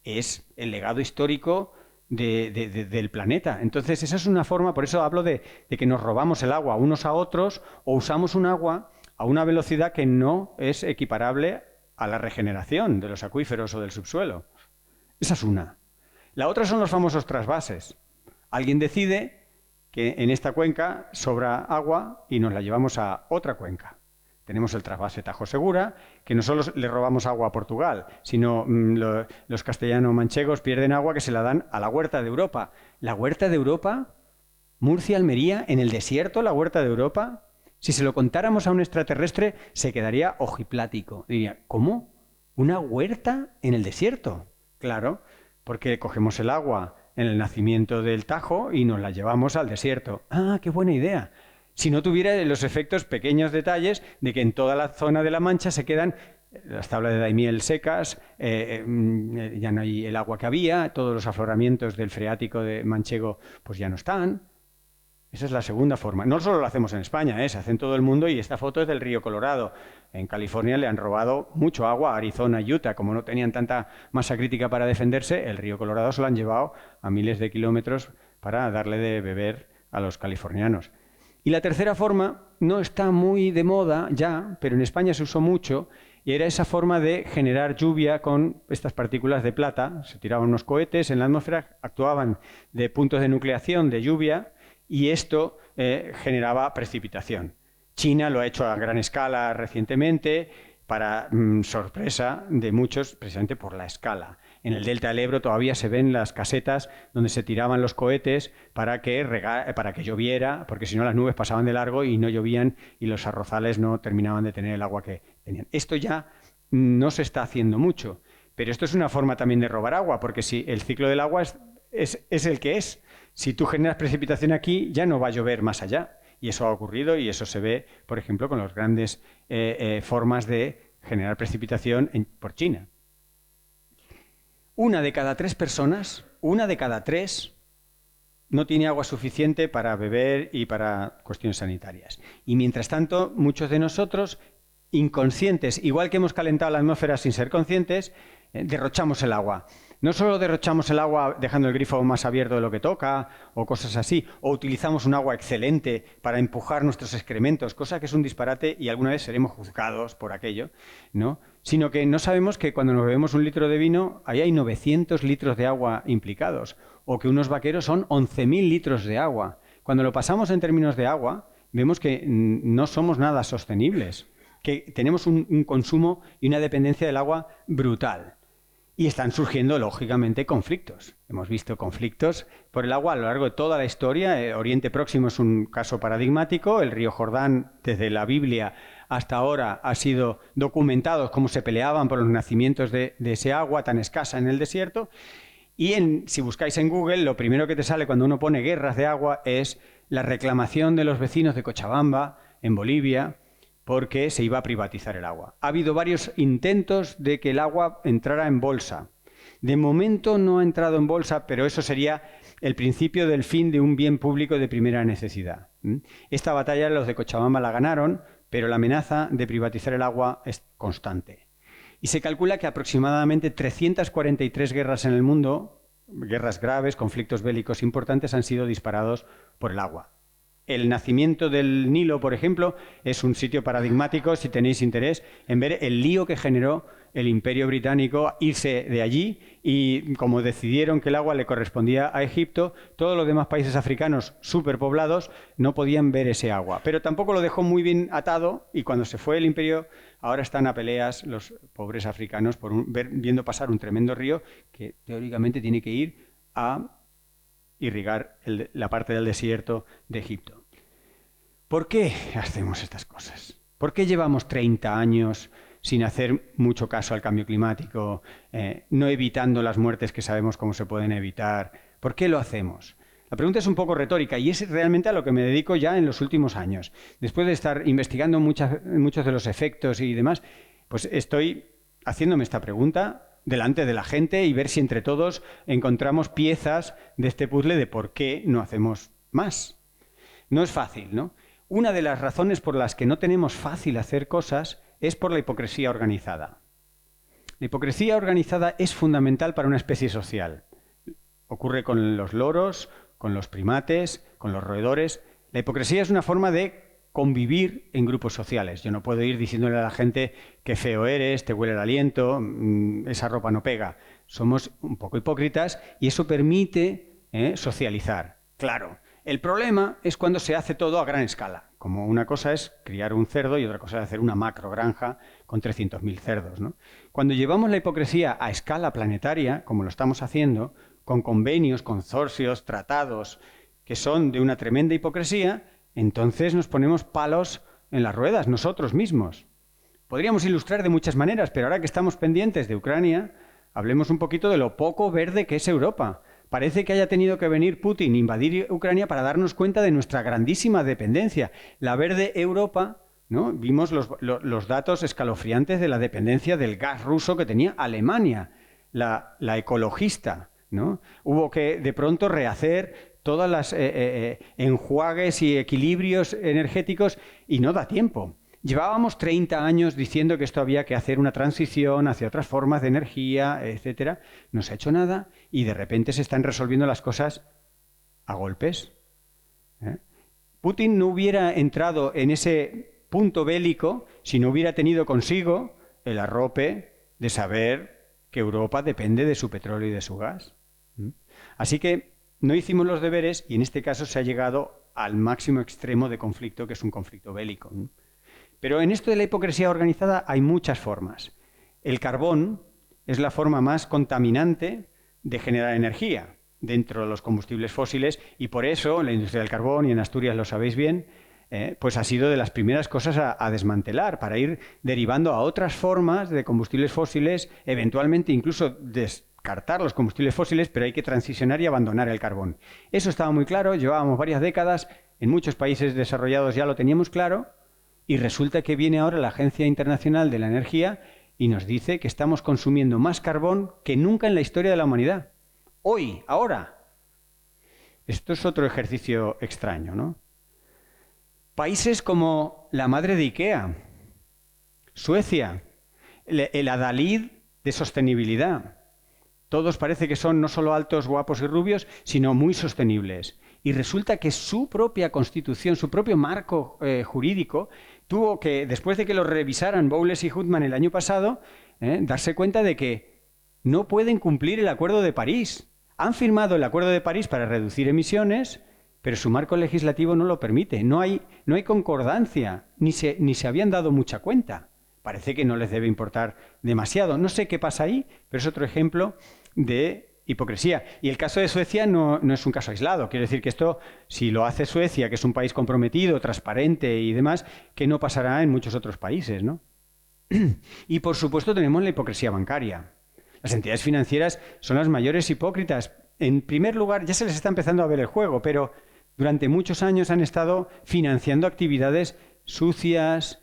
Es el legado histórico del planeta. Entonces, esa es una forma, por eso hablo de que nos robamos el agua unos a otros, o usamos un agua a una velocidad que no es equiparable a la regeneración de los acuíferos o del subsuelo. Esa es una. La otra son los famosos trasvases. Alguien decide que en esta cuenca sobra agua y nos la llevamos a otra cuenca. Tenemos el trasvase Tajo Segura, que no solo le robamos agua a Portugal, sino los castellano-manchegos pierden agua que se la dan a la huerta de Europa. ¿La huerta de Europa? ¿Murcia, Almería? ¿En el desierto la huerta de Europa? Si se lo contáramos a un extraterrestre, se quedaría ojiplático. Diría, ¿cómo? ¿Una huerta en el desierto? Claro, porque cogemos el agua en el nacimiento del Tajo y nos la llevamos al desierto. ¡Ah, qué buena idea! Si no tuviera los efectos, pequeños detalles, de que en toda la zona de la Mancha se quedan las tablas de Daimiel secas, ya no hay el agua que había, todos los afloramientos del freático de manchego pues ya no están. Esa es la segunda forma. No solo lo hacemos en España, se hace en todo el mundo, y esta foto es del río Colorado. En California le han robado mucho agua a Arizona y Utah. Como no tenían tanta masa crítica para defenderse, el río Colorado se lo han llevado a miles de kilómetros para darle de beber a los californianos. Y la tercera forma no está muy de moda ya, pero en España se usó mucho, y era esa forma de generar lluvia con estas partículas de plata. Se tiraban unos cohetes en la atmósfera, actuaban de puntos de nucleación de lluvia, y esto generaba precipitación. China lo ha hecho a gran escala recientemente, para sorpresa de muchos, precisamente por la escala. En el delta del Ebro todavía se ven las casetas donde se tiraban los cohetes para que lloviera, porque si no las nubes pasaban de largo y no llovían, y los arrozales no terminaban de tener el agua que tenían. Esto ya no se está haciendo mucho, pero esto es una forma también de robar agua, porque si el ciclo del agua es el que es. Si tú generas precipitación aquí, ya no va a llover más allá. Y eso ha ocurrido y eso se ve, por ejemplo, con las grandes formas de generar precipitación por China. 1 de cada 3 personas, 1 de cada 3, no tiene agua suficiente para beber y para cuestiones sanitarias. Y mientras tanto, muchos de nosotros, inconscientes, igual que hemos calentado la atmósfera sin ser conscientes, derrochamos el agua. No solo derrochamos el agua dejando el grifo más abierto de lo que toca o cosas así, o utilizamos un agua excelente para empujar nuestros excrementos, cosa que es un disparate y alguna vez seremos juzgados por aquello, ¿no? Sino que no sabemos que cuando nos bebemos 1 litro de vino, ahí hay 900 litros de agua implicados, o que unos vaqueros son 11.000 litros de agua. Cuando lo pasamos en términos de agua, vemos que no somos nada sostenibles, que tenemos un consumo y una dependencia del agua brutal. Y están surgiendo, lógicamente, conflictos. Hemos visto conflictos por el agua a lo largo de toda la historia. Oriente Próximo es un caso paradigmático. El río Jordán, desde la Biblia hasta ahora, ha sido documentado cómo se peleaban por los nacimientos de ese agua tan escasa en el desierto. Y si buscáis en Google, lo primero que te sale cuando uno pone guerras de agua es la reclamación de los vecinos de Cochabamba, en Bolivia, porque se iba a privatizar el agua. Ha habido varios intentos de que el agua entrara en bolsa. De momento no ha entrado en bolsa, pero eso sería el principio del fin de un bien público de primera necesidad. Esta batalla los de Cochabamba la ganaron, pero la amenaza de privatizar el agua es constante. Y se calcula que aproximadamente 343 guerras en el mundo, guerras graves, conflictos bélicos importantes, han sido disparados por el agua. El nacimiento del Nilo, por ejemplo, es un sitio paradigmático, si tenéis interés, en ver el lío que generó el Imperio Británico irse de allí y como decidieron que el agua le correspondía a Egipto, todos los demás países africanos superpoblados no podían ver ese agua. Pero tampoco lo dejó muy bien atado y cuando se fue el Imperio, ahora están a peleas los pobres africanos por viendo pasar un tremendo río que teóricamente tiene que ir a irrigar la parte del desierto de Egipto. ¿Por qué hacemos estas cosas? ¿Por qué llevamos 30 años sin hacer mucho caso al cambio climático, no evitando las muertes que sabemos cómo se pueden evitar? ¿Por qué lo hacemos? La pregunta es un poco retórica y es realmente a lo que me dedico ya en los últimos años. Después de estar investigando muchos de los efectos y demás, pues estoy haciéndome esta pregunta delante de la gente y ver si entre todos encontramos piezas de este puzzle de por qué no hacemos más. No es fácil, ¿no? Una de las razones por las que no tenemos fácil hacer cosas es por la hipocresía organizada. La hipocresía organizada es fundamental para una especie social. Ocurre con los loros, con los primates, con los roedores. La hipocresía es una forma de convivir en grupos sociales. Yo no puedo ir diciéndole a la gente qué feo eres, te huele el aliento, esa ropa no pega. Somos un poco hipócritas y eso permite socializar. Claro, el problema es cuando se hace todo a gran escala. Como una cosa es criar un cerdo y otra cosa es hacer una macrogranja con 300.000 cerdos, ¿no? Cuando llevamos la hipocresía a escala planetaria, como lo estamos haciendo, con convenios, consorcios, tratados, que son de una tremenda hipocresía, entonces nos ponemos palos en las ruedas nosotros mismos. Podríamos ilustrar de muchas maneras, pero ahora que estamos pendientes de Ucrania, hablemos un poquito de lo poco verde que es Europa. Parece que haya tenido que venir Putin a invadir Ucrania para darnos cuenta de nuestra grandísima dependencia. La verde Europa, ¿no? Vimos los datos escalofriantes de la dependencia del gas ruso que tenía Alemania, la ecologista, ¿no? Hubo que de pronto rehacer todas las enjuagues y equilibrios energéticos y no da tiempo. Llevábamos 30 años diciendo que esto había que hacer una transición hacia otras formas de energía, etcétera. No se ha hecho nada y de repente se están resolviendo las cosas a golpes. Putin no hubiera entrado en ese punto bélico si no hubiera tenido consigo el arrope de saber que Europa depende de su petróleo y de su gas. Así que no hicimos los deberes y en este caso se ha llegado al máximo extremo de conflicto, que es un conflicto bélico. Pero en esto de la hipocresía organizada hay muchas formas. El carbón es la forma más contaminante de generar energía dentro de los combustibles fósiles y por eso la industria del carbón, y en Asturias lo sabéis bien, pues ha sido de las primeras cosas a desmantelar para ir derivando a otras formas de combustibles fósiles, eventualmente incluso descartar los combustibles fósiles, pero hay que transicionar y abandonar el carbón. Eso estaba muy claro, llevábamos varias décadas, En muchos países desarrollados ya lo teníamos claro y resulta que viene ahora la Agencia Internacional de la Energía y nos dice que estamos consumiendo más carbón que nunca en la historia de la humanidad. Hoy, ahora. Esto es otro ejercicio extraño, ¿no? Países como la madre de IKEA, Suecia, el adalid de sostenibilidad. Todos parece que son no solo altos, guapos y rubios, sino muy sostenibles. Y resulta que su propia constitución, su propio marco jurídico, tuvo que, después de que lo revisaran Bowles y Hoodman el año pasado, darse cuenta de que no pueden cumplir el Acuerdo de París. Han firmado el Acuerdo de París para reducir emisiones, pero su marco legislativo no lo permite. No hay concordancia, ni se habían dado mucha cuenta. Parece que no les debe importar demasiado. No sé qué pasa ahí, pero es otro ejemplo de hipocresía. Y el caso de Suecia no es un caso aislado. Quiero decir que esto, si lo hace Suecia, que es un país comprometido, transparente y demás, que no pasará en muchos otros países, ¿no? Y por supuesto tenemos la hipocresía bancaria. Las entidades financieras son las mayores hipócritas. En primer lugar, ya se les está empezando a ver el juego, pero durante muchos años han estado financiando actividades sucias,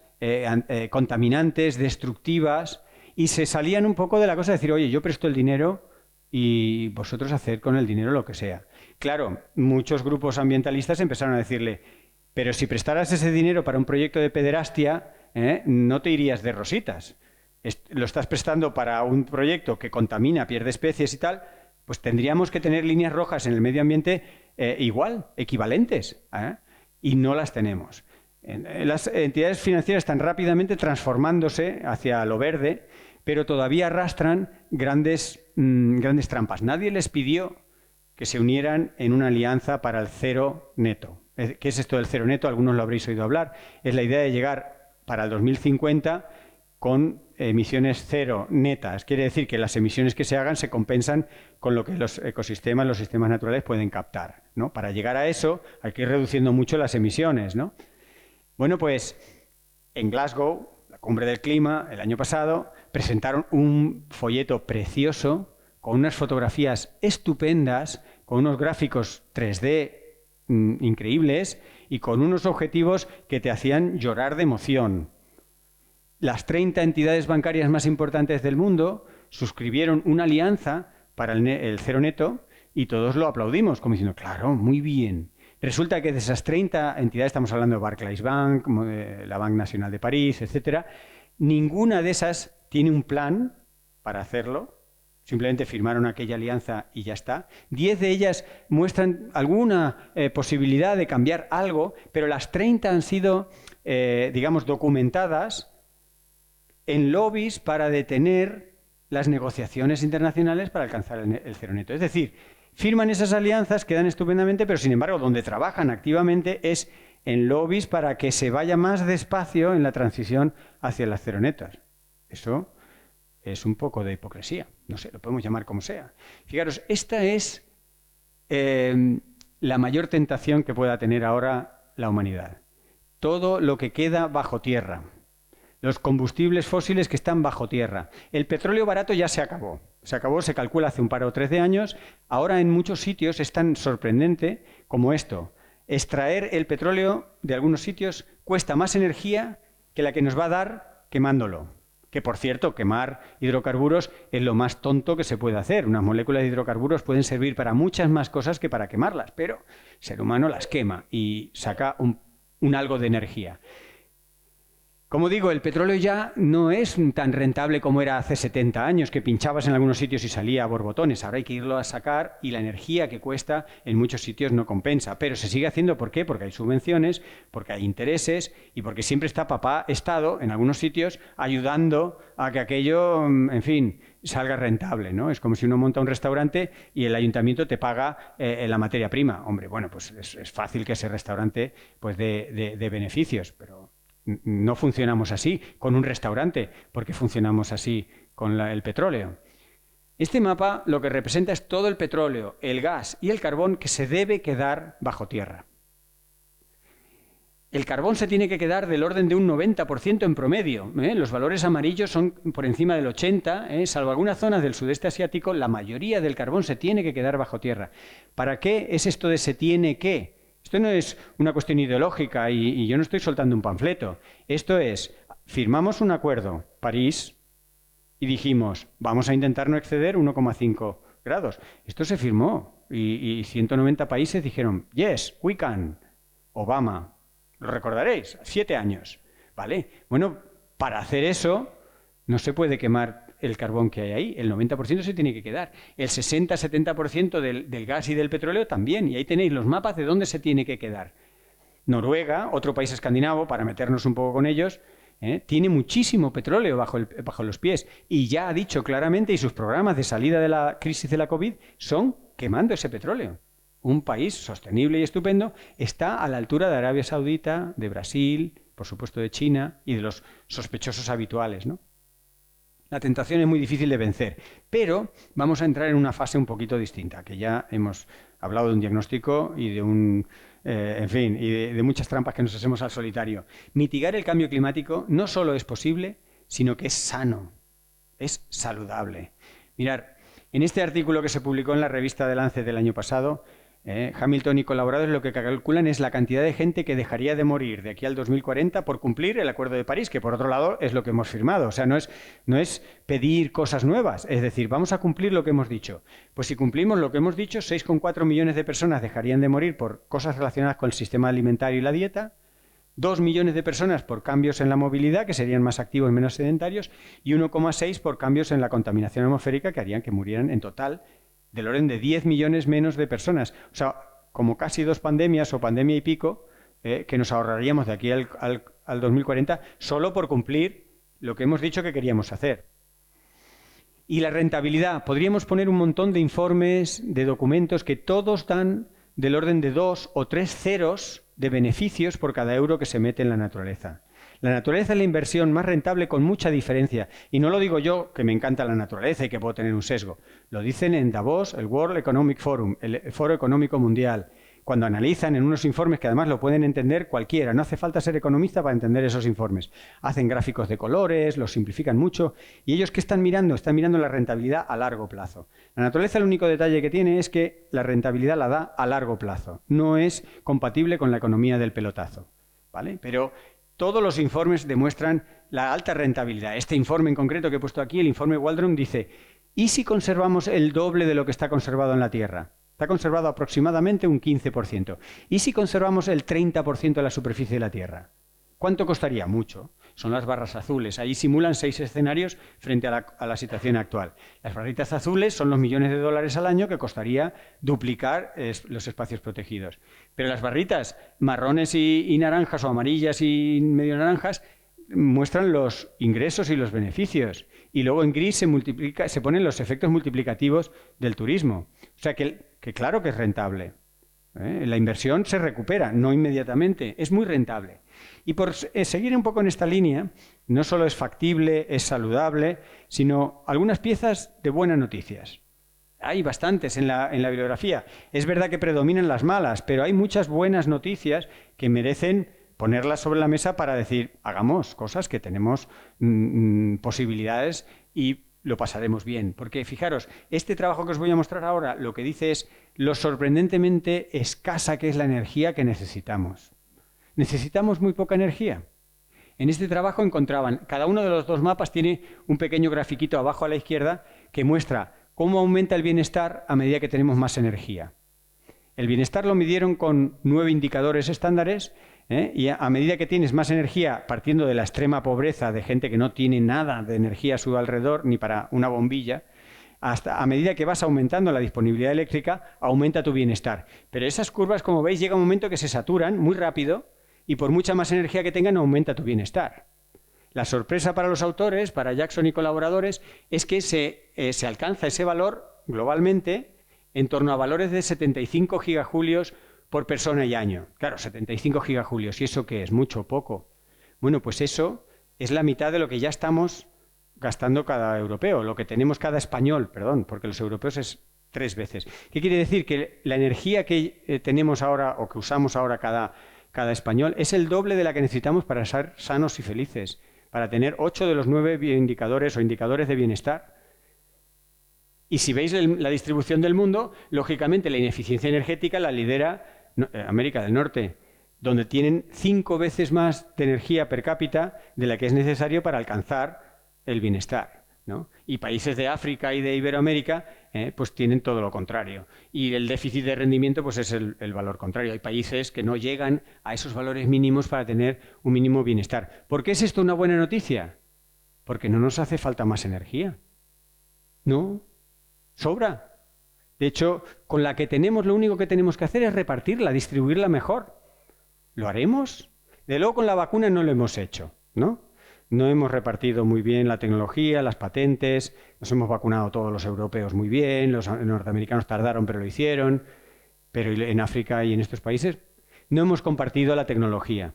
contaminantes, destructivas, y se salían un poco de la cosa de decir, oye, yo presto el dinero y vosotros haced con el dinero lo que sea. Claro, muchos grupos ambientalistas empezaron a decirle, pero si prestaras ese dinero para un proyecto de pederastia, no te irías de rositas. Lo estás prestando para un proyecto que contamina, pierde especies y tal, pues tendríamos que tener líneas rojas en el medio ambiente igual, equivalentes, y no las tenemos. Las entidades financieras están rápidamente transformándose hacia lo verde, pero todavía arrastran grandes trampas. Nadie les pidió que se unieran en una alianza para el cero neto. ¿Qué es esto del cero neto? Algunos lo habréis oído hablar. Es la idea de llegar para el 2050 con emisiones cero netas. Quiere decir que las emisiones que se hagan se compensan con lo que los ecosistemas, los sistemas naturales pueden captar, ¿no? Para llegar a eso hay que ir reduciendo mucho las emisiones, ¿no? Bueno, pues en Glasgow, la cumbre del clima, el año pasado, presentaron un folleto precioso con unas fotografías estupendas, con unos gráficos 3D increíbles y con unos objetivos que te hacían llorar de emoción. Las 30 entidades bancarias más importantes del mundo suscribieron una alianza para el cero neto y todos lo aplaudimos, como diciendo, claro, muy bien. Resulta que de esas 30 entidades, estamos hablando de Barclays Bank, la Banque Nacional de París, etcétera, ninguna de esas tiene un plan para hacerlo. Simplemente firmaron aquella alianza y ya está. 10 de ellas muestran alguna posibilidad de cambiar algo, pero las 30 han sido, digamos, documentadas en lobbies para detener las negociaciones internacionales para alcanzar el cero neto. Es decir, firman esas alianzas, quedan estupendamente, pero sin embargo, donde trabajan activamente es en lobbies para que se vaya más despacio en la transición hacia las cero netas. Eso es un poco de hipocresía. No sé, lo podemos llamar como sea. Fijaros, esta es la mayor tentación que pueda tener ahora la humanidad. Todo lo que queda bajo tierra. Los combustibles fósiles que están bajo tierra. El petróleo barato ya se acabó. Se calcula hace un par o 3 de años. Ahora en muchos sitios es tan sorprendente como esto. Extraer el petróleo de algunos sitios cuesta más energía que la que nos va a dar quemándolo. Que, por cierto, quemar hidrocarburos es lo más tonto que se puede hacer. Unas moléculas de hidrocarburos pueden servir para muchas más cosas que para quemarlas, pero el ser humano las quema y saca un algo de energía. Como digo, el petróleo ya no es tan rentable como era hace 70 años, que pinchabas en algunos sitios y salía a borbotones. Ahora hay que irlo a sacar y la energía que cuesta en muchos sitios no compensa. Pero se sigue haciendo, ¿por qué? Porque hay subvenciones, porque hay intereses y porque siempre está papá Estado en algunos sitios ayudando a que aquello, en fin, salga rentable, ¿no? Es como si uno monta un restaurante y el ayuntamiento te paga la materia prima. Hombre, bueno, pues es fácil que ese restaurante pues dé beneficios, pero no funcionamos así con un restaurante, porque funcionamos así con el petróleo. Este mapa lo que representa es todo el petróleo, el gas y el carbón que se debe quedar bajo tierra. El carbón se tiene que quedar del orden de un 90% en promedio. Los valores amarillos son por encima del 80%, salvo algunas zonas del sudeste asiático, la mayoría del carbón se tiene que quedar bajo tierra. ¿Para qué es esto de se tiene que? Esto no es una cuestión ideológica y yo no estoy soltando un panfleto. Esto es, firmamos un acuerdo, París, y dijimos, vamos a intentar no exceder 1,5 grados. Esto se firmó y 190 países dijeron, yes, we can. Obama, lo recordaréis, 7 años. ¿Vale? Bueno, para hacer eso no se puede quemar el carbón que hay ahí, el 90% se tiene que quedar. El 60-70% del gas y del petróleo también, y ahí tenéis los mapas de dónde se tiene que quedar. Noruega, otro país escandinavo, para meternos un poco con ellos, tiene muchísimo petróleo bajo los pies y ya ha dicho claramente, y sus programas de salida de la crisis de la COVID son quemando ese petróleo. Un país sostenible y estupendo está a la altura de Arabia Saudita, de Brasil, por supuesto de China y de los sospechosos habituales, ¿no? La tentación es muy difícil de vencer, pero vamos a entrar en una fase un poquito distinta, que ya hemos hablado de un diagnóstico y de de muchas trampas que nos hacemos al solitario. Mitigar el cambio climático no solo es posible, sino que es sano, es saludable. Mirad, en este artículo que se publicó en la revista The Lancet del año pasado, Hamilton y colaboradores lo que calculan es la cantidad de gente que dejaría de morir de aquí al 2040 por cumplir el Acuerdo de París, que por otro lado es lo que hemos firmado. O sea, no es pedir cosas nuevas, es decir, vamos a cumplir lo que hemos dicho. Pues si cumplimos lo que hemos dicho, 6,4 millones de personas dejarían de morir por cosas relacionadas con el sistema alimentario y la dieta, 2 millones de personas por cambios en la movilidad, que serían más activos y menos sedentarios, y 1,6 por cambios en la contaminación atmosférica, que harían que murieran en total del orden de 10 millones menos de personas. O sea, como casi 2 pandemias o pandemia y pico, que nos ahorraríamos de aquí al 2040 solo por cumplir lo que hemos dicho que queríamos hacer. Y la rentabilidad. Podríamos poner un montón de informes, de documentos que todos dan del orden de 2 o 3 ceros de beneficios por cada euro que se mete en la naturaleza. La naturaleza es la inversión más rentable con mucha diferencia. Y no lo digo yo, que me encanta la naturaleza y que puedo tener un sesgo. Lo dicen en Davos, el World Economic Forum, el Foro Económico Mundial, cuando analizan en unos informes que además lo pueden entender cualquiera. No hace falta ser economista para entender esos informes. Hacen gráficos de colores, los simplifican mucho. ¿Y ellos qué están mirando? Están mirando la rentabilidad a largo plazo. La naturaleza, el único detalle que tiene es que la rentabilidad la da a largo plazo. No es compatible con la economía del pelotazo, ¿vale? Pero todos los informes demuestran la alta rentabilidad. Este informe en concreto que he puesto aquí, el informe Waldron, dice, ¿y si conservamos el doble de lo que está conservado en la Tierra? Está conservado aproximadamente un 15%. ¿Y si conservamos el 30% de la superficie de la Tierra? ¿Cuánto costaría? Mucho. Son las barras azules. Ahí simulan 6 escenarios frente a la situación actual. Las barritas azules son los millones de dólares al año que costaría duplicar los espacios protegidos. Pero las barritas marrones y naranjas o amarillas y medio naranjas muestran los ingresos y los beneficios. Y luego en gris se ponen los efectos multiplicativos del turismo. O sea que claro que es rentable. La inversión se recupera, no inmediatamente, es muy rentable. Y por seguir un poco en esta línea, no solo es factible, es saludable, sino algunas piezas de buenas noticias. Hay bastantes en la bibliografía. Es verdad que predominan las malas, pero hay muchas buenas noticias que merecen ponerlas sobre la mesa para decir, hagamos cosas que tenemos posibilidades y lo pasaremos bien. Porque fijaros, este trabajo que os voy a mostrar ahora lo que dice es lo sorprendentemente escasa que es la energía que necesitamos. Necesitamos muy poca energía. En este trabajo encontraban, cada uno de los 2 mapas tiene un pequeño grafiquito abajo a la izquierda que muestra cómo aumenta el bienestar a medida que tenemos más energía. El bienestar lo midieron con 9 indicadores estándares, y a medida que tienes más energía, partiendo de la extrema pobreza de gente que no tiene nada de energía a su alrededor, ni para una bombilla, hasta a medida que vas aumentando la disponibilidad eléctrica, aumenta tu bienestar. Pero esas curvas, como veis, llega un momento que se saturan muy rápido y por mucha más energía que tengan, aumenta tu bienestar. La sorpresa para los autores, para Jackson y colaboradores, es que se alcanza ese valor globalmente en torno a valores de 75 gigajulios por persona y año. Claro, 75 gigajulios. ¿Y eso qué es? ¿Mucho o poco? Bueno, pues eso es la mitad de lo que ya estamos gastando cada europeo, lo que tenemos cada español, perdón, porque los europeos es 3 veces. ¿Qué quiere decir? Que la energía que tenemos ahora o que usamos ahora cada español es el doble de la que necesitamos para ser sanos y felices, para tener 8 de los 9 indicadores o indicadores de bienestar. Y si veis la distribución del mundo, lógicamente la ineficiencia energética la lidera América del Norte, donde tienen 5 veces más de energía per cápita de la que es necesario para alcanzar el bienestar, ¿no? Y países de África y de Iberoamérica pues tienen todo lo contrario. Y el déficit de rendimiento pues es el valor contrario. Hay países que no llegan a esos valores mínimos para tener un mínimo bienestar. ¿Por qué es esto una buena noticia? Porque no nos hace falta más energía. No, sobra. De hecho, con la que tenemos, lo único que tenemos que hacer es repartirla, distribuirla mejor. ¿Lo haremos? De luego con la vacuna no lo hemos hecho, ¿no? No hemos repartido muy bien la tecnología, las patentes, nos hemos vacunado todos los europeos muy bien, los norteamericanos tardaron pero lo hicieron, pero en África y en estos países no hemos compartido la tecnología.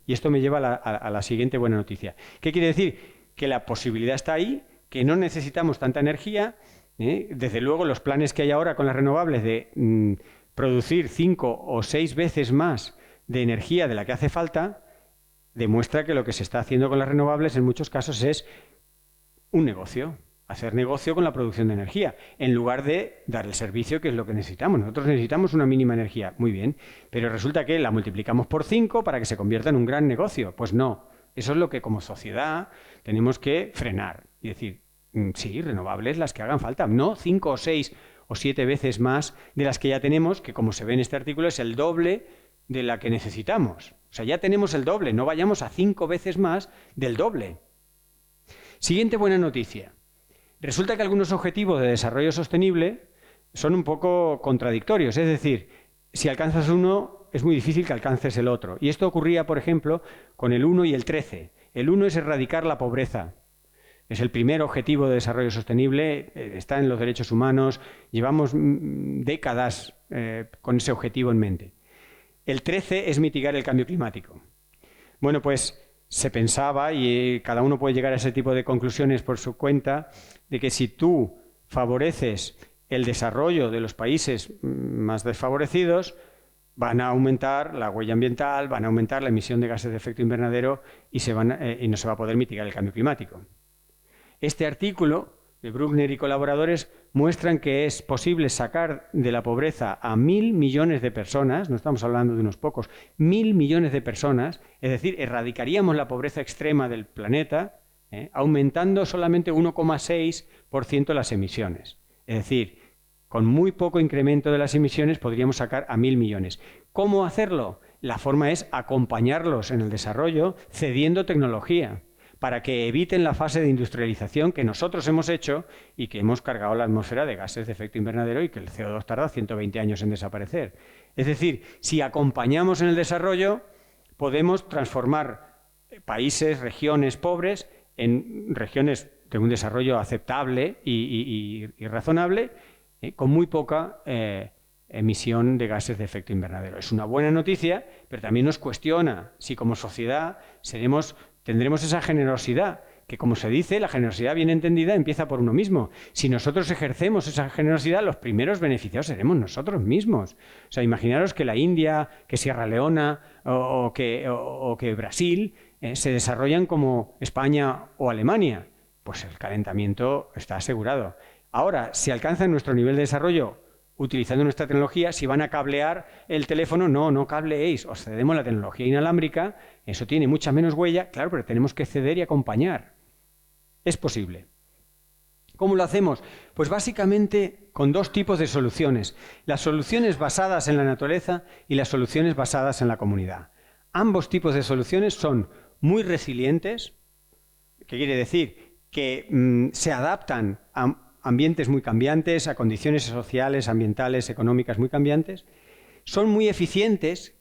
Y esto me lleva a la siguiente buena noticia. ¿Qué quiere decir? Que la posibilidad está ahí, que no necesitamos tanta energía. Desde luego los planes que hay ahora con las renovables de producir 5 o 6 veces más de energía de la que hace falta, demuestra que lo que se está haciendo con las renovables en muchos casos es un negocio, hacer negocio con la producción de energía, en lugar de dar el servicio, que es lo que necesitamos. Nosotros necesitamos una mínima energía, muy bien, pero resulta que la multiplicamos por 5 para que se convierta en un gran negocio. Pues no, eso es lo que como sociedad tenemos que frenar y decir, sí, renovables las que hagan falta, no 5 o 6 o 7 veces más de las que ya tenemos, que como se ve en este artículo es el doble de la que necesitamos. O sea, ya tenemos el doble, no vayamos a 5 veces más del doble. Siguiente buena noticia. Resulta que algunos objetivos de desarrollo sostenible son un poco contradictorios, es decir, si alcanzas uno, es muy difícil que alcances el otro. Y esto ocurría, por ejemplo, con el 1 y el 13. El 1 es erradicar la pobreza. Es el primer objetivo de desarrollo sostenible, está en los derechos humanos, llevamos décadas con ese objetivo en mente. El 13 es mitigar el cambio climático. Bueno, pues se pensaba, y cada uno puede llegar a ese tipo de conclusiones por su cuenta, de que si tú favoreces el desarrollo de los países más desfavorecidos, van a aumentar la huella ambiental, van a aumentar la emisión de gases de efecto invernadero y no se va a poder mitigar el cambio climático. Este artículo de Bruckner y colaboradores muestran que es posible sacar de la pobreza a 1.000 millones de personas, no estamos hablando de unos pocos, 1.000 millones de personas, es decir, erradicaríamos la pobreza extrema del planeta, aumentando solamente 1,6% las emisiones. Es decir, con muy poco incremento de las emisiones podríamos sacar a 1.000 millones. ¿Cómo hacerlo? La forma es acompañarlos en el desarrollo cediendo tecnología, para que eviten la fase de industrialización que nosotros hemos hecho y que hemos cargado la atmósfera de gases de efecto invernadero y que el CO2 tarda 120 años en desaparecer. Es decir, si acompañamos en el desarrollo, podemos transformar países, regiones pobres, en regiones de un desarrollo aceptable y razonable, con muy poca emisión de gases de efecto invernadero. Es una buena noticia, pero también nos cuestiona si como sociedad tendremos esa generosidad, que como se dice, la generosidad bien entendida empieza por uno mismo. Si nosotros ejercemos esa generosidad, los primeros beneficiados seremos nosotros mismos. O sea, imaginaros que la India, que Sierra Leona o que Brasil se desarrollan como España o Alemania. Pues el calentamiento está asegurado. Ahora, si alcanzan nuestro nivel de desarrollo utilizando nuestra tecnología, si van a cablear el teléfono, no cableéis, os cedemos la tecnología inalámbrica, eso tiene mucha menos huella, claro, pero tenemos que ceder y acompañar. Es posible. ¿Cómo lo hacemos? Pues básicamente con 2 tipos de soluciones. Las soluciones basadas en la naturaleza y las soluciones basadas en la comunidad. Ambos tipos de soluciones son muy resilientes, que quiere decir que se adaptan a ambientes muy cambiantes, a condiciones sociales, ambientales, económicas muy cambiantes. Son muy eficientes,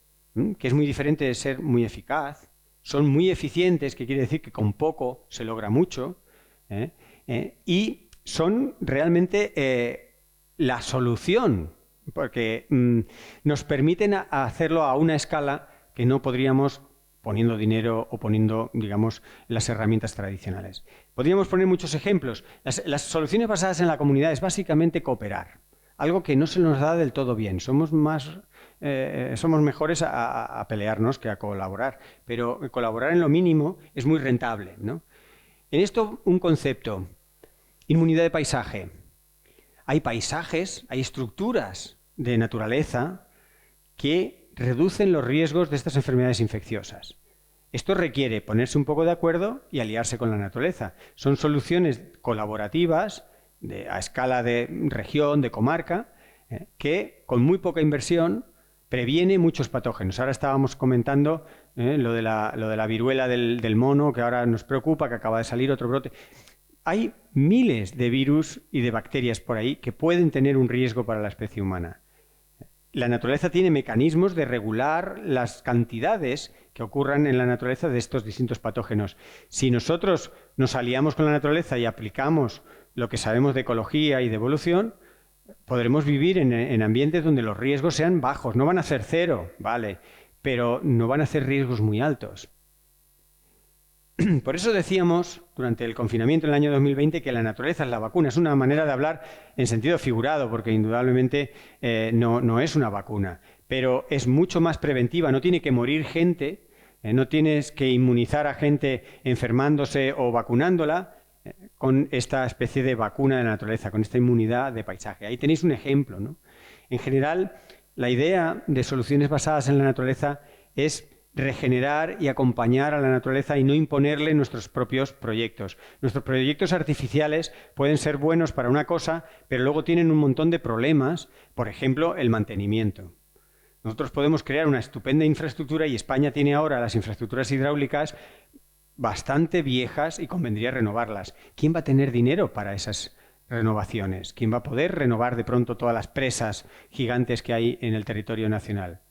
que es muy diferente de ser muy eficaz. Son muy eficientes, que quiere decir que con poco se logra mucho. Y son realmente la solución, porque nos permiten hacerlo a una escala que no podríamos poniendo dinero o poniendo, digamos, las herramientas tradicionales. Podríamos poner muchos ejemplos. Las soluciones basadas en la comunidad es básicamente cooperar, algo que no se nos da del todo bien. Somos mejores a pelearnos que a colaborar, pero colaborar en lo mínimo es muy rentable, ¿no? En esto un concepto, inmunidad de paisaje. Hay paisajes, hay estructuras de naturaleza que reducen los riesgos de estas enfermedades infecciosas. Esto requiere ponerse un poco de acuerdo y aliarse con la naturaleza. Son soluciones colaborativas a escala de región, de comarca, que con muy poca inversión previene muchos patógenos. Ahora estábamos comentando lo de la viruela del mono, que ahora nos preocupa, que acaba de salir otro brote. Hay miles de virus y de bacterias por ahí que pueden tener un riesgo para la especie humana. La naturaleza tiene mecanismos de regular las cantidades que ocurran en la naturaleza de estos distintos patógenos. Si nosotros nos aliamos con la naturaleza y aplicamos lo que sabemos de ecología y de evolución, podremos vivir en ambientes donde los riesgos sean bajos. No van a ser cero, vale, pero no van a ser riesgos muy altos. Por eso decíamos durante el confinamiento en el año 2020 que la naturaleza es la vacuna. Es una manera de hablar en sentido figurado, porque indudablemente no es una vacuna, pero es mucho más preventiva. No tiene que morir gente, no tienes que inmunizar a gente enfermándose o vacunándola con esta especie de vacuna de la naturaleza, con esta inmunidad de paisaje. Ahí tenéis un ejemplo, ¿no? En general, la idea de soluciones basadas en la naturaleza es regenerar y acompañar a la naturaleza y no imponerle nuestros propios proyectos. Nuestros proyectos artificiales pueden ser buenos para una cosa, pero luego tienen un montón de problemas, por ejemplo, el mantenimiento. Nosotros podemos crear una estupenda infraestructura y España tiene ahora las infraestructuras hidráulicas bastante viejas y convendría renovarlas. ¿Quién va a tener dinero para esas renovaciones? ¿Quién va a poder renovar de pronto todas las presas gigantes que hay en el territorio nacional?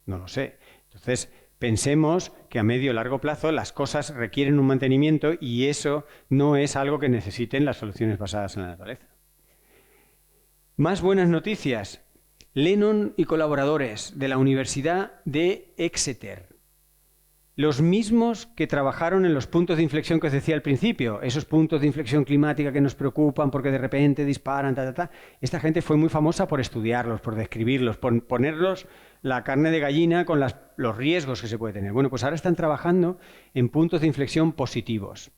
No lo sé. Entonces, pensemos que a medio o largo plazo las cosas requieren un mantenimiento y eso no es algo que necesiten las soluciones basadas en la naturaleza. Más buenas noticias. Lennon y colaboradores de la Universidad de Exeter. Los mismos que trabajaron en los puntos de inflexión que os decía al principio, esos puntos de inflexión climática que nos preocupan porque de repente disparan, Esta gente fue muy famosa por estudiarlos, por describirlos, por ponerlos la carne de gallina con los riesgos que se puede tener. Bueno, pues ahora están trabajando en puntos de inflexión positivos.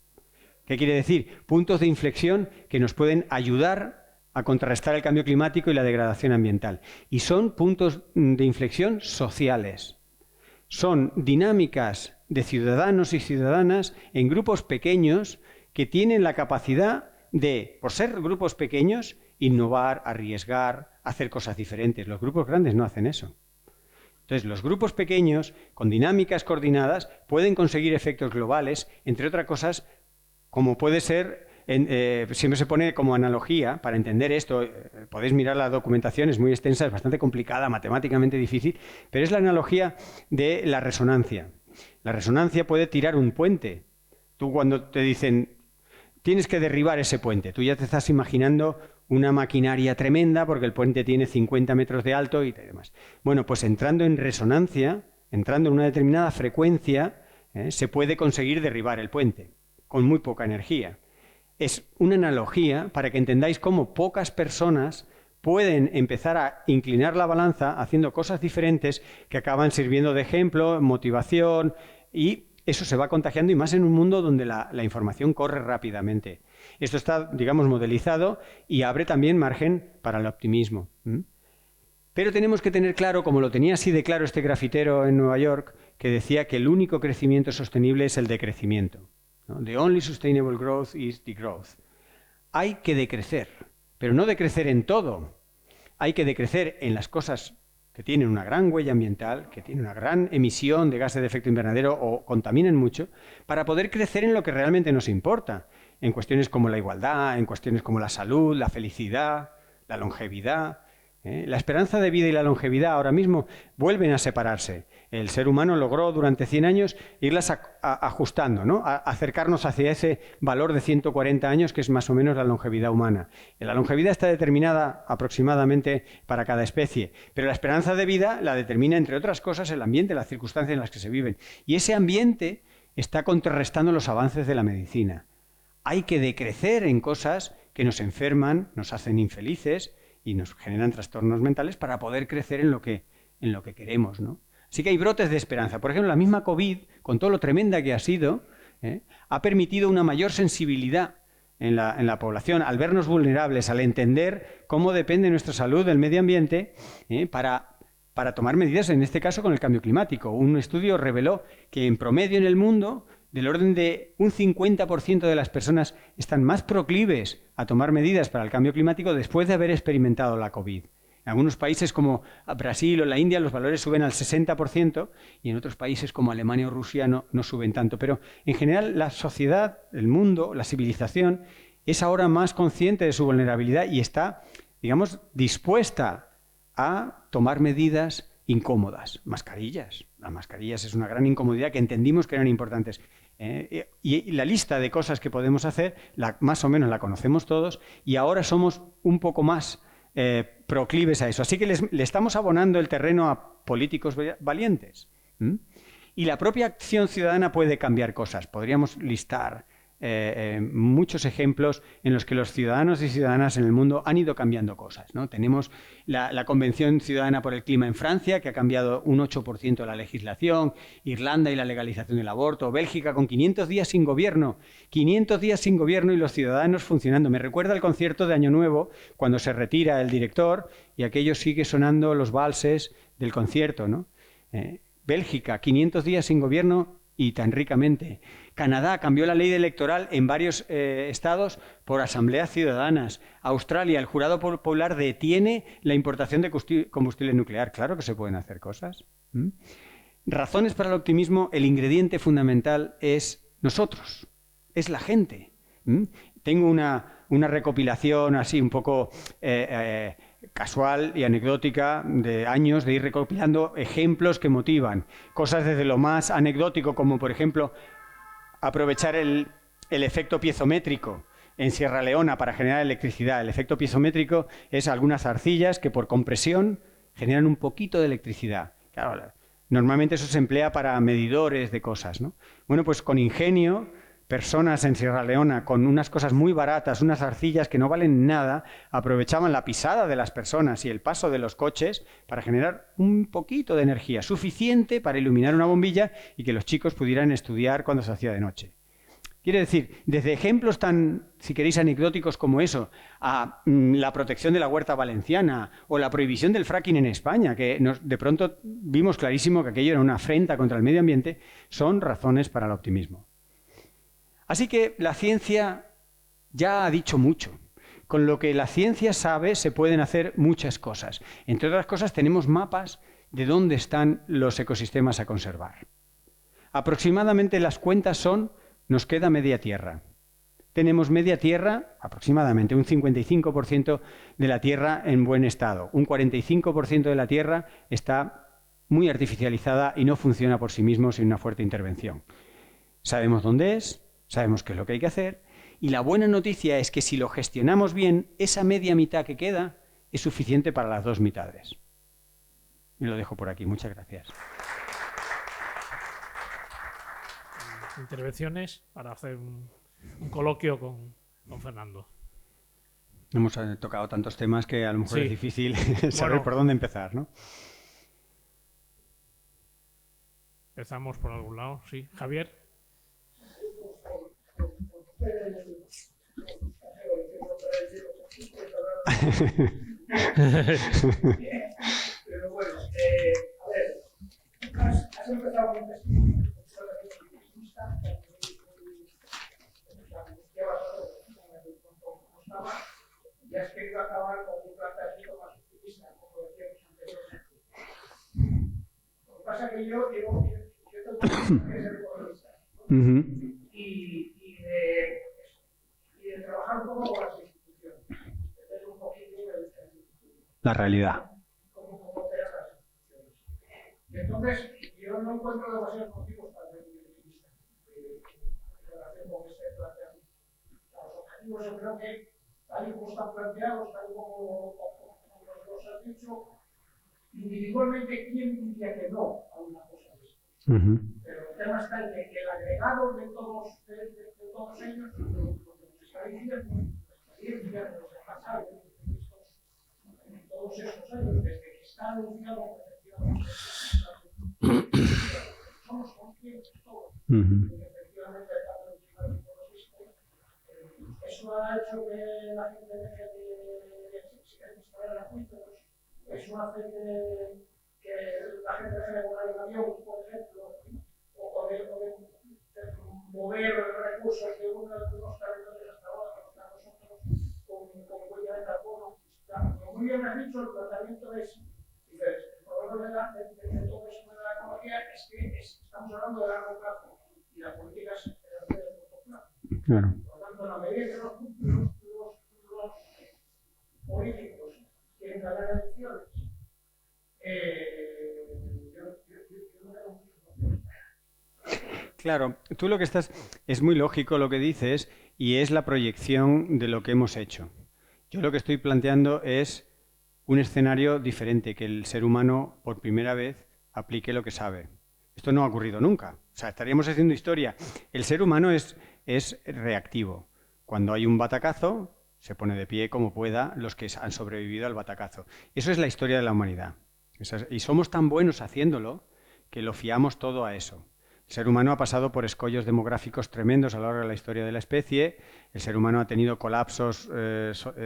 ¿Qué quiere decir? Puntos de inflexión que nos pueden ayudar a contrarrestar el cambio climático y la degradación ambiental. Y son puntos de inflexión sociales. Son dinámicas de ciudadanos y ciudadanas en grupos pequeños que tienen la capacidad de, por ser grupos pequeños, innovar, arriesgar, hacer cosas diferentes. Los grupos grandes no hacen eso. Entonces, los grupos pequeños, con dinámicas coordinadas, pueden conseguir efectos globales, entre otras cosas, como puede ser, siempre se pone como analogía, para entender esto, podéis mirar la documentación, es muy extensa, es bastante complicada, matemáticamente difícil, pero es la analogía de la resonancia. La resonancia puede tirar un puente. Tú cuando te dicen, tienes que derribar ese puente, tú ya te estás imaginando una maquinaria tremenda porque el puente tiene 50 metros de alto y demás. Bueno, pues entrando en resonancia, entrando en una determinada frecuencia, se puede conseguir derribar el puente con muy poca energía. Es una analogía para que entendáis cómo pocas personas pueden empezar a inclinar la balanza haciendo cosas diferentes que acaban sirviendo de ejemplo, motivación, y eso se va contagiando, y más en un mundo donde la información corre rápidamente. Esto está, digamos, modelizado y abre también margen para el optimismo. Pero tenemos que tener claro, como lo tenía así de claro este grafitero en Nueva York, que decía que el único crecimiento sostenible es el decrecimiento, ¿no? The only sustainable growth is degrowth. Hay que decrecer, pero no decrecer en todo. Hay que decrecer en las cosas que tienen una gran huella ambiental, que tienen una gran emisión de gases de efecto invernadero o contaminan mucho, para poder crecer en lo que realmente nos importa, en cuestiones como la igualdad, en cuestiones como la salud, la felicidad, la longevidad. La esperanza de vida y la longevidad ahora mismo vuelven a separarse. El ser humano logró durante 100 años irlas ajustando, ¿no? Acercarnos hacia ese valor de 140 años que es más o menos la longevidad humana. La longevidad está determinada aproximadamente para cada especie, pero la esperanza de vida la determina, entre otras cosas, el ambiente, las circunstancias en las que se viven. Y ese ambiente está contrarrestando los avances de la medicina. Hay que decrecer en cosas que nos enferman, nos hacen infelices y nos generan trastornos mentales para poder crecer en lo que queremos, ¿no? Así que hay brotes de esperanza. Por ejemplo, la misma COVID, con todo lo tremenda que ha sido, ha permitido una mayor sensibilidad en la población, al vernos vulnerables, al entender cómo depende nuestra salud del medio ambiente, para para tomar medidas, en este caso con el cambio climático. Un estudio reveló que en promedio en el mundo, del orden de un 50% de las personas están más proclives a tomar medidas para el cambio climático después de haber experimentado la COVID. En algunos países como Brasil o la India los valores suben al 60% y en otros países como Alemania o Rusia no suben tanto. Pero en general la sociedad, el mundo, la civilización es ahora más consciente de su vulnerabilidad y está, digamos, dispuesta a tomar medidas incómodas. Mascarillas. Las mascarillas es una gran incomodidad que entendimos que eran importantes. Y la lista de cosas que podemos hacer, más o menos la conocemos todos y ahora somos un poco más proclives a eso. Así que le estamos abonando el terreno a políticos valientes. Y la propia acción ciudadana puede cambiar cosas. Podríamos listar muchos ejemplos en los que los ciudadanos y ciudadanas en el mundo han ido cambiando cosas, ¿no? Tenemos la Convención Ciudadana por el Clima en Francia, que ha cambiado un 8% de la legislación, Irlanda y la legalización del aborto, Bélgica con 500 días sin gobierno, 500 días sin gobierno y los ciudadanos funcionando. Me recuerda el concierto de Año Nuevo, cuando se retira el director y aquello sigue sonando los valses del concierto, ¿no? Bélgica, 500 días sin gobierno y tan ricamente. Canadá cambió la ley electoral en varios estados por asambleas ciudadanas. Australia, el jurado popular detiene la importación de combustible nuclear. Claro que se pueden hacer cosas. Razones para el optimismo, el ingrediente fundamental es nosotros, es la gente. Tengo una recopilación así un poco casual y anecdótica de años de ir recopilando ejemplos que motivan. Cosas desde lo más anecdótico como, por ejemplo, aprovechar el efecto piezométrico en Sierra Leona para generar electricidad. El efecto piezométrico es algunas arcillas que por compresión generan un poquito de electricidad. Claro, normalmente eso se emplea para medidores de cosas, ¿no? Bueno, pues con ingenio, personas en Sierra Leona con unas cosas muy baratas, unas arcillas que no valen nada, aprovechaban la pisada de las personas y el paso de los coches para generar un poquito de energía, suficiente para iluminar una bombilla y que los chicos pudieran estudiar cuando se hacía de noche. Quiere decir, desde ejemplos tan, si queréis, anecdóticos como eso, a la protección de la huerta valenciana o la prohibición del fracking en España, que de pronto vimos clarísimo que aquello era una afrenta contra el medio ambiente, son razones para el optimismo. Así que la ciencia ya ha dicho mucho. Con lo que la ciencia sabe se pueden hacer muchas cosas. Entre otras cosas tenemos mapas de dónde están los ecosistemas a conservar. Aproximadamente las cuentas son, nos queda media Tierra. Tenemos media Tierra, aproximadamente un 55% de la Tierra en buen estado. Un 45% de la Tierra está muy artificializada y no funciona por sí mismo sin una fuerte intervención. Sabemos dónde es. Sabemos qué es lo que hay que hacer y la buena noticia es que si lo gestionamos bien, esa media mitad que queda es suficiente para las dos mitades. Y lo dejo por aquí. Muchas gracias. Intervenciones para hacer un coloquio con Fernando. Hemos tocado tantos temas que a lo mejor es difícil saber por dónde empezar, ¿no? Empezamos por algún lado. Sí, Javier. Pero bueno, a ver, has empezado con un pesimista, y has querido acabar con un planteamiento más optimista, como decíamos anteriormente. Lo que pasa es que yo tengo que ser economista, ¿no? Y de trabajar un poco con las instituciones, entender un poquito la realidad. Cómo operan las instituciones. Entonces, yo no encuentro demasiados motivos para ser pesimista en relación con este planteamiento. Los objetivos, yo creo que, tal y como están planteados, tal y como los has dicho, individualmente, ¿quién diría que no a una cosa de esto? Pero el tema está en que el agregado de todos ellos, lo que nos está diciendo, la experiencia de los pasado, en todos estos años, desde que está anunciado efectivamente, somos conscientes todos de que efectivamente el cambio climático existe. Eso ha hecho que la gente deje de instalar acuíferos, eso hace la gente se mueva en avión, por ejemplo, o de mover recursos de unos territorios hasta otros, a nosotros con huella de carbono. Como muy bien has dicho, el planteamiento es, dices, el problema de todo eso de la ecología es que estamos hablando de largo plazo y la política es de corto plazo. Claro. Por lo tanto, en la medida que los políticos quieren ganar elecciones, Claro, tú lo que estás... Es muy lógico lo que dices y es la proyección de lo que hemos hecho. Yo lo que estoy planteando es un escenario diferente, que el ser humano por primera vez aplique lo que sabe. Esto no ha ocurrido nunca. O sea, estaríamos haciendo historia. El ser humano es reactivo. Cuando hay un batacazo, se pone de pie como pueda los que han sobrevivido al batacazo. Eso es la historia de la humanidad. Y somos tan buenos haciéndolo que lo fiamos todo a eso. El ser humano ha pasado por escollos demográficos tremendos a lo largo de la historia de la especie. El ser humano ha tenido colapsos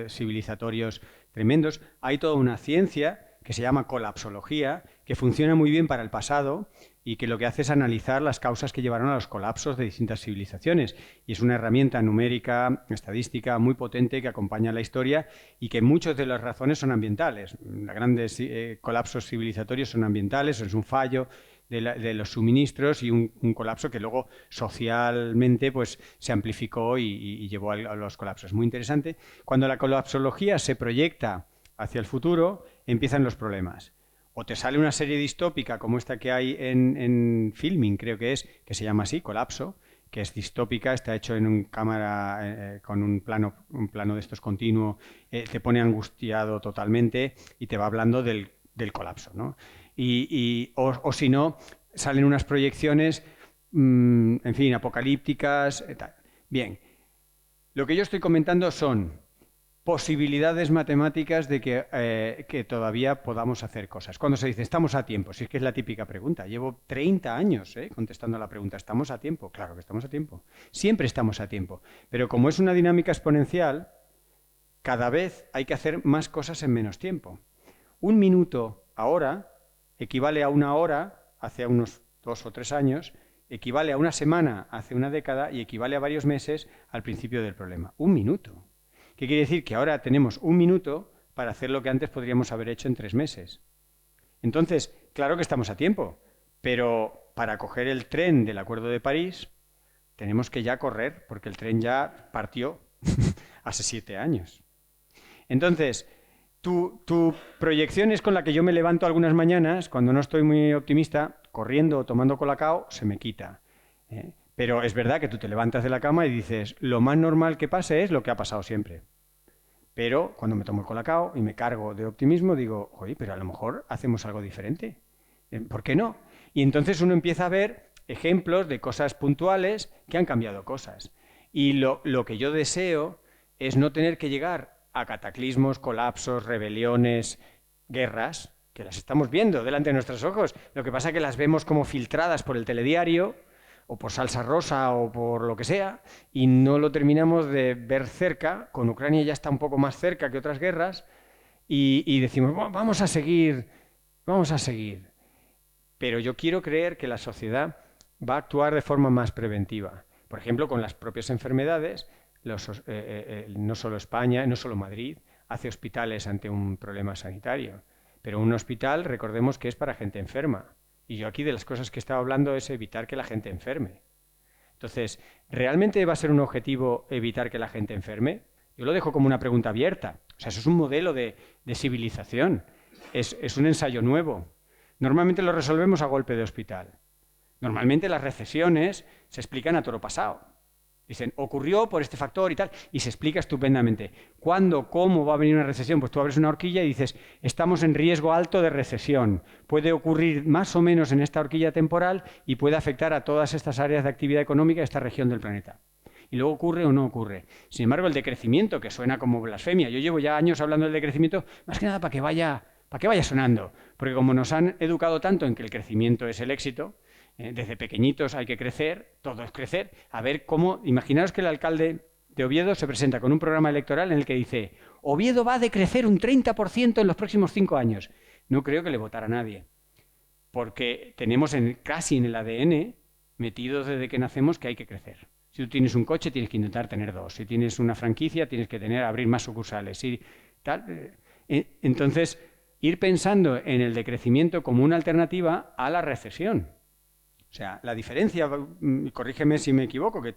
civilizatorios tremendos. Hay toda una ciencia que se llama colapsología, que funciona muy bien para el pasado y que lo que hace es analizar las causas que llevaron a los colapsos de distintas civilizaciones. Y es una herramienta numérica, estadística muy potente que acompaña la historia y que muchas de las razones son ambientales. Los grandes colapsos civilizatorios son ambientales, es un fallo de los suministros y un colapso que luego socialmente pues, se amplificó y llevó a los colapsos. Muy interesante. Cuando la colapsología se proyecta hacia el futuro, empiezan los problemas. O te sale una serie distópica como esta que hay en Filming, creo que se llama así, Colapso, que es distópica, está hecho en una cámara con un plano de estos continuo, te pone angustiado totalmente y te va hablando del colapso, ¿no? O si no, salen unas proyecciones, en fin, apocalípticas. Tal. Bien, lo que yo estoy comentando son posibilidades matemáticas de que todavía podamos hacer cosas. Cuando se dice, estamos a tiempo, si es que es la típica pregunta. Llevo 30 años contestando a la pregunta, ¿estamos a tiempo? Claro que estamos a tiempo. Siempre estamos a tiempo. Pero como es una dinámica exponencial, cada vez hay que hacer más cosas en menos tiempo. Un minuto ahora equivale a una hora hace unos 2 o 3 años, equivale a una semana hace una década y equivale a varios meses al principio del problema. Un minuto. ¿Qué quiere decir? Que ahora tenemos un minuto para hacer lo que antes podríamos haber hecho en 3 meses. Entonces, claro que estamos a tiempo, pero para coger el tren del Acuerdo de París tenemos que ya correr, porque el tren ya partió hace 7 años. Entonces, tu proyección es con la que yo me levanto algunas mañanas, cuando no estoy muy optimista, corriendo o tomando colacao, se me quita. Pero es verdad que tú te levantas de la cama y dices, lo más normal que pase es lo que ha pasado siempre. Pero cuando me tomo el colacao y me cargo de optimismo, digo, oye, pero a lo mejor hacemos algo diferente. ¿Por qué no? Y entonces uno empieza a ver ejemplos de cosas puntuales que han cambiado cosas. Y lo que yo deseo es no tener que llegar a cataclismos, colapsos, rebeliones, guerras, que las estamos viendo delante de nuestros ojos. Lo que pasa es que las vemos como filtradas por el telediario, o por Salsa Rosa, o por lo que sea, y no lo terminamos de ver cerca. Con Ucrania ya está un poco más cerca que otras guerras, y decimos, vamos a seguir. Pero yo quiero creer que la sociedad va a actuar de forma más preventiva. Por ejemplo, con las propias enfermedades, no solo España, no solo Madrid, hace hospitales ante un problema sanitario. Pero un hospital, recordemos que es para gente enferma. Y yo aquí de las cosas que estaba hablando es evitar que la gente enferme. Entonces, ¿realmente va a ser un objetivo evitar que la gente enferme? Yo lo dejo como una pregunta abierta. O sea, eso es un modelo de civilización. Es un ensayo nuevo. Normalmente lo resolvemos a golpe de hospital. Normalmente las recesiones se explican a toro pasado. Dicen, ocurrió por este factor y tal, y se explica estupendamente. ¿Cuándo, cómo va a venir una recesión? Pues tú abres una horquilla y dices, estamos en riesgo alto de recesión. Puede ocurrir más o menos en esta horquilla temporal y puede afectar a todas estas áreas de actividad económica de esta región del planeta. Y luego ocurre o no ocurre. Sin embargo, el decrecimiento, que suena como blasfemia, yo llevo ya años hablando del decrecimiento, más que nada para que vaya sonando. Porque como nos han educado tanto en que el crecimiento es el éxito, desde pequeñitos hay que crecer, todo es crecer. A ver cómo, imaginaos que el alcalde de Oviedo se presenta con un programa electoral en el que dice, Oviedo va a decrecer un 30% en los próximos 5 años. No creo que le votara nadie. porque tenemos casi en el ADN metido desde que nacemos que hay que crecer. Si tú tienes un coche, tienes que intentar tener 2. Si tienes una franquicia, tienes que abrir más sucursales. Entonces, ir pensando en el decrecimiento como una alternativa a la recesión. O sea, la diferencia, corrígeme si me equivoco, que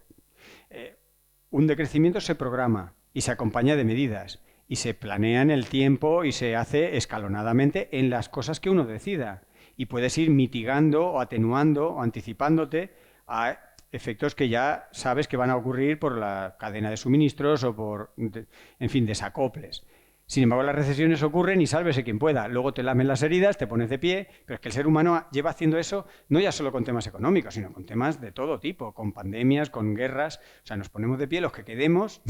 un decrecimiento se programa y se acompaña de medidas y se planea en el tiempo y se hace escalonadamente en las cosas que uno decida. Y puedes ir mitigando o atenuando o anticipándote a efectos que ya sabes que van a ocurrir por la cadena de suministros o por, en fin, desacoples. Sin embargo, las recesiones ocurren y sálvese quien pueda. Luego te lamen las heridas, te pones de pie, pero es que el ser humano lleva haciendo eso no ya solo con temas económicos, sino con temas de todo tipo, con pandemias, con guerras. O sea, nos ponemos de pie los que quedemos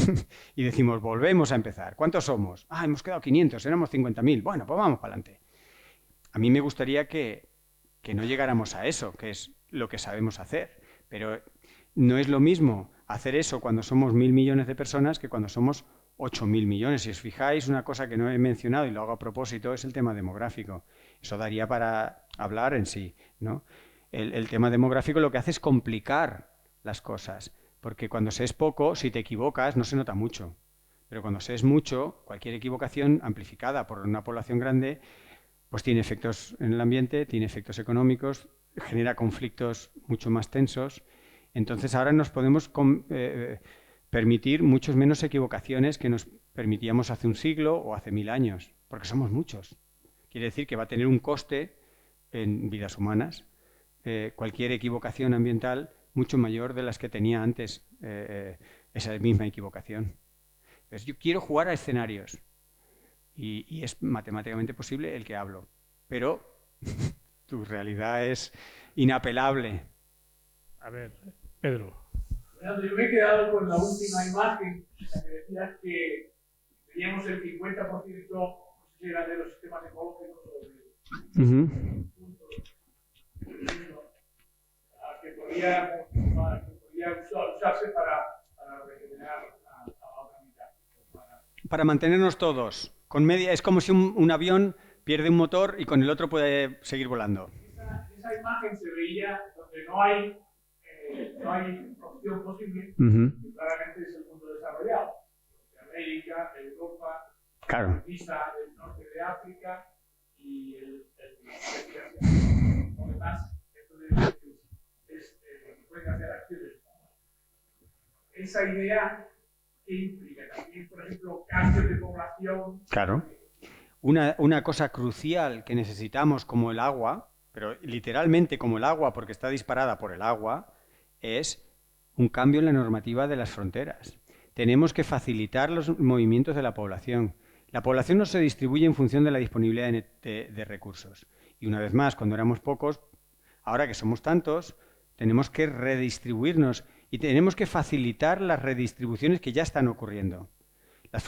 y decimos, volvemos a empezar. ¿Cuántos somos? Hemos quedado 500, éramos 50.000. Bueno, pues vamos para adelante. A mí me gustaría que no llegáramos a eso, que es lo que sabemos hacer. Pero no es lo mismo hacer eso cuando somos 1.000 millones de personas que cuando somos 8.000 millones. Si os fijáis, una cosa que no he mencionado y lo hago a propósito es el tema demográfico. Eso daría para hablar en sí, ¿no? El tema demográfico lo que hace es complicar las cosas, porque cuando se es poco, si te equivocas, no se nota mucho. Pero cuando se es mucho, cualquier equivocación amplificada por una población grande, pues tiene efectos en el ambiente, tiene efectos económicos, genera conflictos mucho más tensos. Entonces ahora nos podemos permitir muchas menos equivocaciones que nos permitíamos hace un siglo o hace 1000 años, porque somos muchos. Quiere decir que va a tener un coste en vidas humanas, cualquier equivocación ambiental mucho mayor de las que tenía antes esa misma equivocación. Entonces yo quiero jugar a escenarios y es matemáticamente posible el que hablo, pero tu realidad es inapelable. A ver, Pedro. Bueno, yo me he quedado con la última imagen, la que decías que teníamos el 50%, no sé si era de los sistemas ecológicos o de que podía usarse para regenerar a la otra mitad. Para mantenernos todos. Con media, es como si un avión pierde un motor y con el otro puede seguir volando. Esa imagen se veía donde no hay opción posible, que claramente es el mundo desarrollado. De América, de Europa, claro. Quizá el norte de África y el Asia. Lo demás, entonces, pueden hacer acciones. Esa idea que implica también, por ejemplo, cambios de población. Claro. Una cosa crucial que necesitamos como el agua, pero literalmente como el agua porque está disparada por el agua, es un cambio en la normativa de las fronteras. Tenemos que facilitar los movimientos de la población. La población no se distribuye en función de la disponibilidad de recursos. Y una vez más, cuando éramos pocos, ahora que somos tantos, tenemos que redistribuirnos y tenemos que facilitar las redistribuciones que ya están ocurriendo.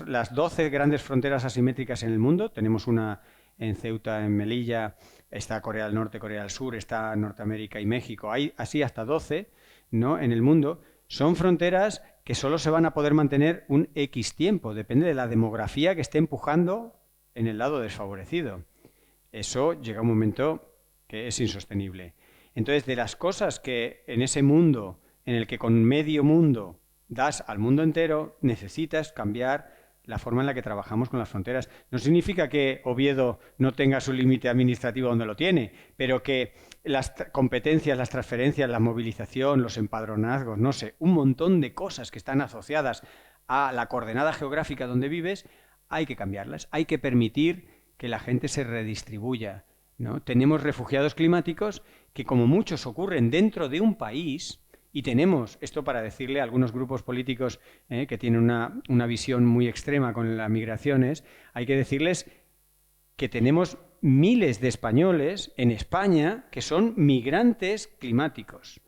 Las 12 grandes fronteras asimétricas en el mundo, tenemos una en Ceuta, en Melilla, está Corea del Norte, Corea del Sur, está Norteamérica y México, hay así hasta 12, ¿no?, en el mundo, son fronteras que solo se van a poder mantener un X tiempo, depende de la demografía que esté empujando en el lado desfavorecido. Eso llega a un momento que es insostenible. Entonces, de las cosas que en ese mundo, en el que con medio mundo das al mundo entero, necesitas cambiar la forma en la que trabajamos con las fronteras. No significa que Oviedo no tenga su límite administrativo donde lo tiene, pero que las competencias, las transferencias, la movilización, los empadronazgos, no sé, un montón de cosas que están asociadas a la coordenada geográfica donde vives, hay que cambiarlas, hay que permitir que la gente se redistribuya, ¿no? Tenemos refugiados climáticos que, como muchos ocurren dentro de un país, y tenemos, esto para decirle a algunos grupos políticos que tienen una visión muy extrema con las migraciones, hay que decirles que tenemos miles de españoles en España que son migrantes climáticos.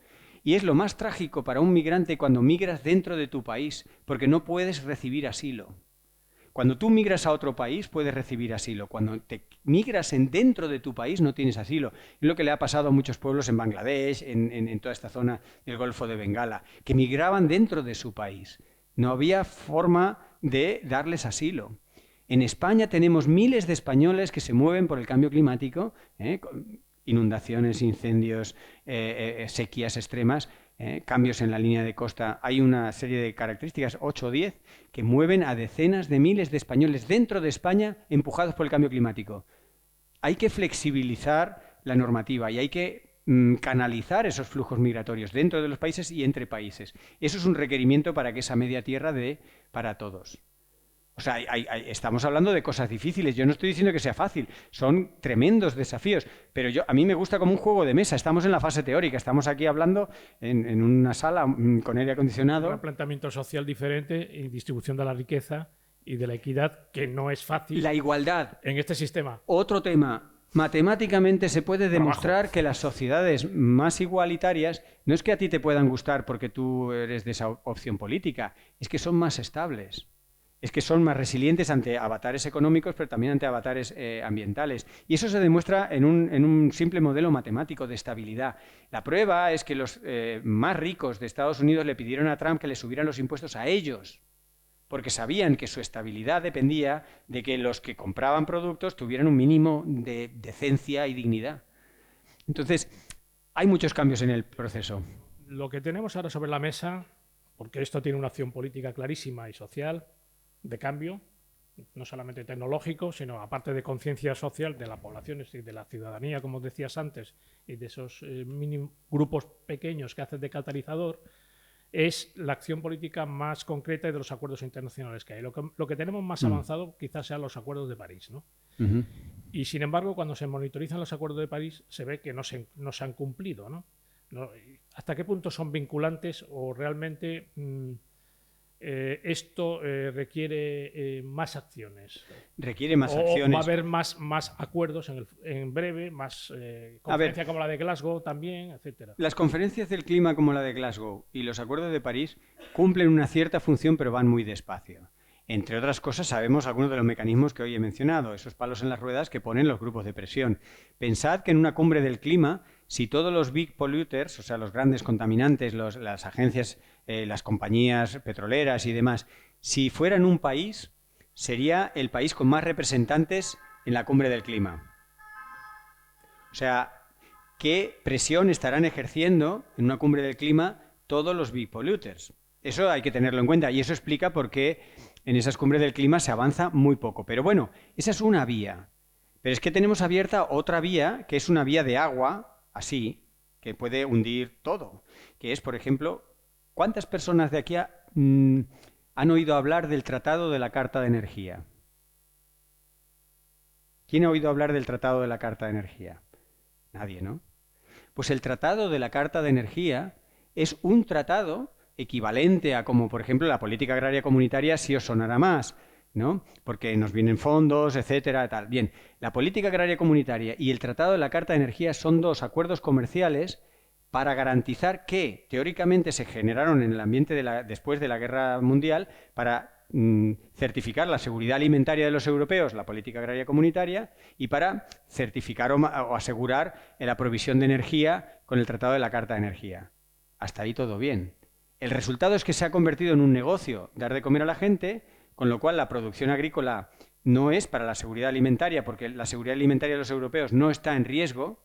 Y es lo más trágico para un migrante cuando migras dentro de tu país, porque no puedes recibir asilo. Cuando tú migras a otro país puedes recibir asilo. Cuando te migras dentro de tu país no tienes asilo. Es lo que le ha pasado a muchos pueblos en Bangladesh, en toda esta zona del Golfo de Bengala, que migraban dentro de su país. No había forma de darles asilo. En España tenemos miles de españoles que se mueven por el cambio climático, inundaciones, incendios, sequías extremas, cambios en la línea de costa. Hay una serie de características, 8 o 10, que mueven a decenas de miles de españoles dentro de España empujados por el cambio climático. Hay que flexibilizar la normativa y hay que canalizar esos flujos migratorios dentro de los países y entre países. Eso es un requerimiento para que esa media tierra dé para todos. O sea, estamos hablando de cosas difíciles. Yo no estoy diciendo que sea fácil. Son tremendos desafíos. Pero a mí me gusta como un juego de mesa. Estamos en la fase teórica. Estamos aquí hablando en una sala con aire acondicionado. Un planteamiento social diferente y distribución de la riqueza y de la equidad, que no es fácil. La igualdad. En este sistema. Otro tema. Matemáticamente se puede demostrar que las sociedades más igualitarias no es que a ti te puedan gustar porque tú eres de esa opción política, es que son más estables, es que son más resilientes ante avatares económicos, pero también ante avatares ambientales. Y eso se demuestra en un simple modelo matemático de estabilidad. La prueba es que los más ricos de Estados Unidos le pidieron a Trump que le subieran los impuestos a ellos, porque sabían que su estabilidad dependía de que los que compraban productos tuvieran un mínimo de decencia y dignidad. Entonces, hay muchos cambios en el proceso. Lo que tenemos ahora sobre la mesa, porque esto tiene una acción política clarísima y social, de cambio, no solamente tecnológico, sino aparte de conciencia social de la población, es decir, de la ciudadanía, como decías antes, y de esos grupos pequeños que hacen de catalizador, es la acción política más concreta de los acuerdos internacionales que hay. Lo que tenemos más avanzado quizás sean los acuerdos de París, ¿no? Y sin embargo, cuando se monitorizan los acuerdos de París, se ve que no se han cumplido, ¿no? ¿Hasta qué punto son vinculantes o realmente esto requiere más acciones? Requiere más acciones. ¿O va a haber más acuerdos en breve, más conferencias como la de Glasgow también, etcétera? Las conferencias del clima como la de Glasgow y los acuerdos de París cumplen una cierta función, pero van muy despacio. Entre otras cosas, sabemos algunos de los mecanismos que hoy he mencionado, esos palos en las ruedas que ponen los grupos de presión. Pensad que en una cumbre del clima, si todos los big polluters, o sea, los grandes contaminantes, las agencias, las compañías petroleras y demás, si fueran un país, sería el país con más representantes en la cumbre del clima. O sea, ¿qué presión estarán ejerciendo en una cumbre del clima todos los big polluters? Eso hay que tenerlo en cuenta y eso explica por qué en esas cumbres del clima se avanza muy poco. Pero bueno, esa es una vía. Pero es que tenemos abierta otra vía, que es una vía de agua, así, que puede hundir todo. Que es, por ejemplo, ¿cuántas personas de aquí han oído hablar del Tratado de la Carta de Energía? ¿Quién ha oído hablar del Tratado de la Carta de Energía? Nadie, ¿no? Pues el Tratado de la Carta de Energía es un tratado equivalente a como, por ejemplo, la política agraria comunitaria, si os sonará más, ¿no? Porque nos vienen fondos, etcétera, tal. Bien, la política agraria comunitaria y el Tratado de la Carta de Energía son dos acuerdos comerciales para garantizar que, teóricamente, se generaron en el ambiente después de la Guerra Mundial para certificar la seguridad alimentaria de los europeos, la política agraria comunitaria, y para certificar o asegurar la provisión de energía con el Tratado de la Carta de Energía. Hasta ahí todo bien. El resultado es que se ha convertido en un negocio dar de comer a la gente, con lo cual la producción agrícola no es para la seguridad alimentaria, porque la seguridad alimentaria de los europeos no está en riesgo,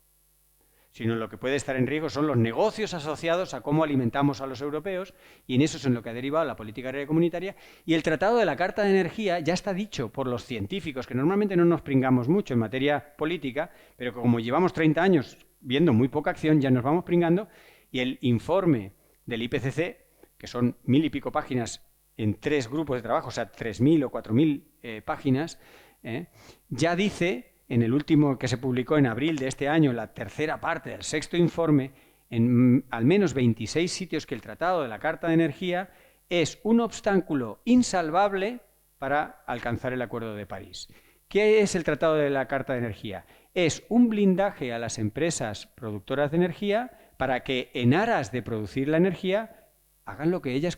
sino lo que puede estar en riesgo son los negocios asociados a cómo alimentamos a los europeos, y en eso es en lo que ha derivado la política agraria comunitaria. Y el Tratado de la Carta de Energía ya está dicho por los científicos, que normalmente no nos pringamos mucho en materia política, pero como llevamos 30 años viendo muy poca acción, ya nos vamos pringando, y el informe del IPCC, que son 1000 y pico páginas en 3 grupos de trabajo, o sea, 3000 o 4000 páginas, ya dice, en el último que se publicó en abril de este año, la tercera parte del 6º informe, en al menos 26 sitios, que el Tratado de la Carta de Energía es un obstáculo insalvable para alcanzar el Acuerdo de París. ¿Qué es el Tratado de la Carta de Energía? Es un blindaje a las empresas productoras de energía para que, en aras de producir la energía, hagan lo que ellas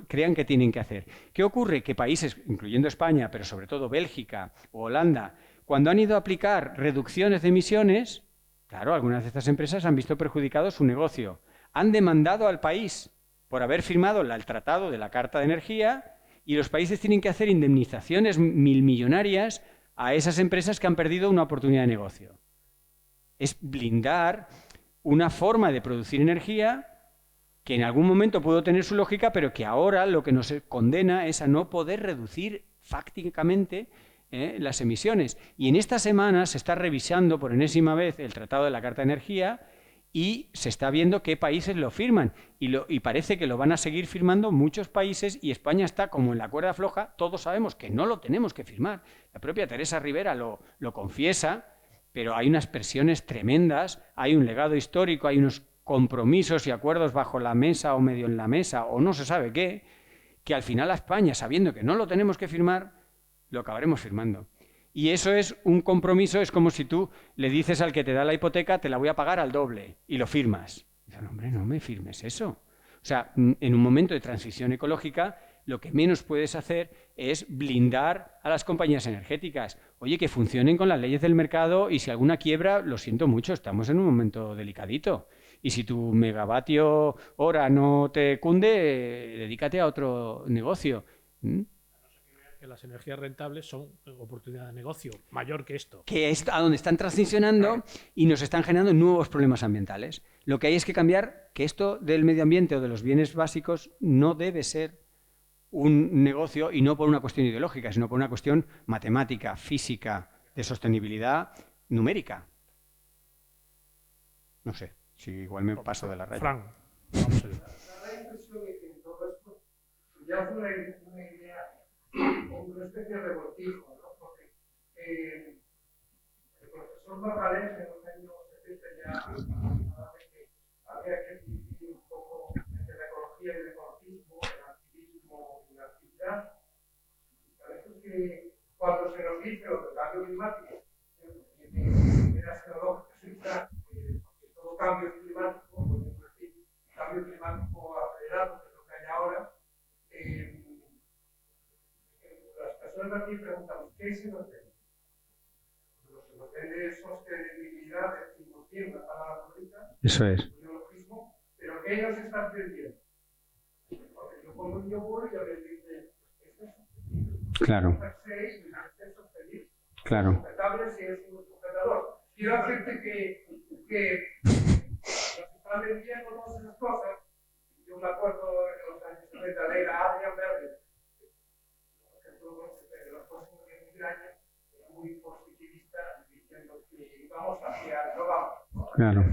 crean que tienen que hacer. ¿Qué ocurre? Que países, incluyendo España, pero sobre todo Bélgica o Holanda, cuando han ido a aplicar reducciones de emisiones, claro, algunas de estas empresas han visto perjudicado su negocio. Han demandado al país por haber firmado el Tratado de la Carta de Energía, y los países tienen que hacer indemnizaciones milmillonarias a esas empresas que han perdido una oportunidad de negocio. es blindar una forma de producir energía que en algún momento pudo tener su lógica, pero que ahora lo que nos condena es a no poder reducir fácticamente las emisiones. Y en esta semana se está revisando por enésima vez el Tratado de la Carta de Energía y se está viendo qué países lo firman. Y parece que lo van a seguir firmando muchos países y España está como en la cuerda floja. Todos sabemos que no lo tenemos que firmar. La propia Teresa Rivera lo confiesa, pero hay unas presiones tremendas, hay un legado histórico, hay unos compromisos y acuerdos bajo la mesa o medio en la mesa o no se sabe qué, que al final a España, sabiendo que no lo tenemos que firmar, lo acabaremos firmando. Y eso es un compromiso, es como si tú le dices al que te da la hipoteca, te la voy a pagar al doble, y lo firmas. Dice, no, hombre, no me firmes eso. O sea, en un momento de transición ecológica, lo que menos puedes hacer es blindar a las compañías energéticas. Oye, que funcionen con las leyes del mercado y si alguna quiebra, lo siento mucho, estamos en un momento delicadito. Y si tu megavatio hora no te cunde, dedícate a otro negocio. Que las energías rentables son oportunidad de negocio mayor que esto. Que es a donde están transicionando y nos están generando nuevos problemas ambientales. Lo que hay es que cambiar que esto del medio ambiente o de los bienes básicos no debe ser un negocio y no por una cuestión ideológica, sino por una cuestión matemática, física, de sostenibilidad numérica. No sé. Sí, igual me paso de la raya. Fran, vamos a ver. Da la impresión de que en todo esto ya es una idea o una especie de revoltijo, ¿no? Porque el profesor Barralés en los años 70 ya hablaba de que había que dividir un poco entre la ecología y el ecologismo, el activismo y la actividad. Parece que cuando se nos dice lo del cambio climático, de las tecnológicas, cambio climático, podemos decir, cambio climático acelerado, que es lo que hay ahora, las personas aquí preguntamos, ¿qué se nos vende? Se nos vende sostenibilidad del 100%, una palabra bonita, eso es. biologismo, pero ¿qué ellos están vendiendo? Porque yo pongo un yogur y yo les dice, esto es sostenible. Claro. Es sostenible. Claro. Sujetable si es un sujetador. Quiero decirte que nos están vendiendo todas esas cosas. Yo me acuerdo en los años 70 de la Adrian Verde, que de los próximos 10.000 años era muy positivista diciendo que vamos hacia el vamos. Claro.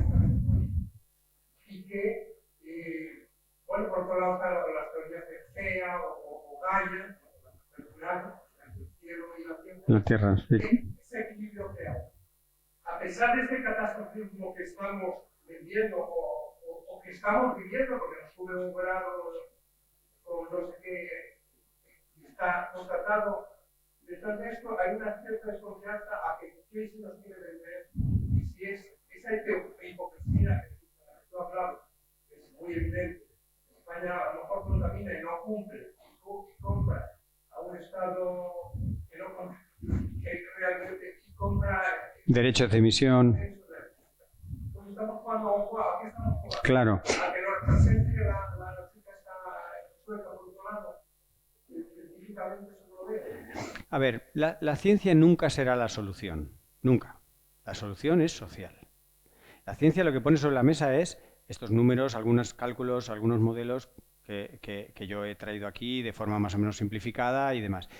Y que, bueno, por otro lado están las teorías de Gea o Gaia, el cielo y la tierra. La tierra, sí. Ese equilibrio que hay. A pesar de este catastrofismo que estamos vendiendo o que estamos viviendo, porque nos sube un grado o no sé qué, está constatado, detrás de esto hay una cierta desconfianza a que qué se nos quiere vender y si es esa hipocresía que tú has hablado, que es muy evidente. España a lo mejor contamina y no cumple y compra a un Estado que no compra, que realmente compra derechos de emisión. Pues estamos jugando un juego, aquí estamos jugando. Claro. A que nos presente la chica está suelta por otro lado, científicamente se lo ve. A ver, la ciencia nunca será la solución. Nunca. La solución es social. La ciencia lo que pone sobre la mesa es estos números, algunos cálculos, algunos modelos que yo he traído aquí de forma más o menos simplificada y demás.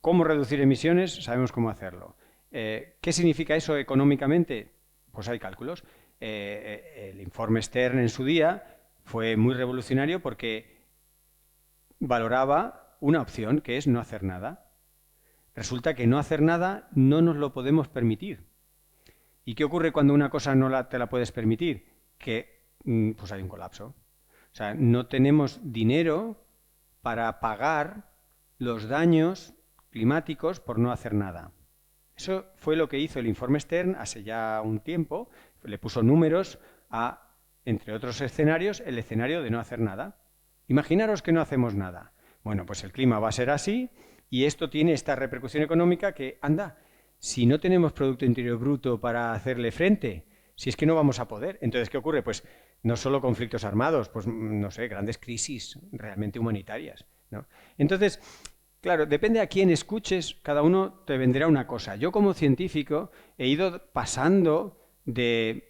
¿Cómo reducir emisiones? Sabemos cómo hacerlo. ¿Qué significa eso económicamente? Pues hay cálculos. El informe Stern en su día fue muy revolucionario porque valoraba una opción que es no hacer nada. Resulta que no hacer nada no nos lo podemos permitir. ¿Y qué ocurre cuando una cosa no te la puedes permitir? Que pues hay un colapso. O sea, no tenemos dinero para pagar los daños climáticos por no hacer nada. Eso fue lo que hizo el informe Stern hace ya un tiempo. Le puso números a, entre otros escenarios, el escenario de no hacer nada. Imaginaros que no hacemos nada. Bueno, pues el clima va a ser así y esto tiene esta repercusión económica que, anda, si no tenemos Producto Interior Bruto para hacerle frente, si es que no vamos a poder. Entonces, ¿qué ocurre? Pues no solo conflictos armados, pues no sé, grandes crisis realmente humanitarias, ¿no? Entonces, Claro, depende a quién escuches, cada uno te venderá una cosa. Yo como científico he ido pasando de...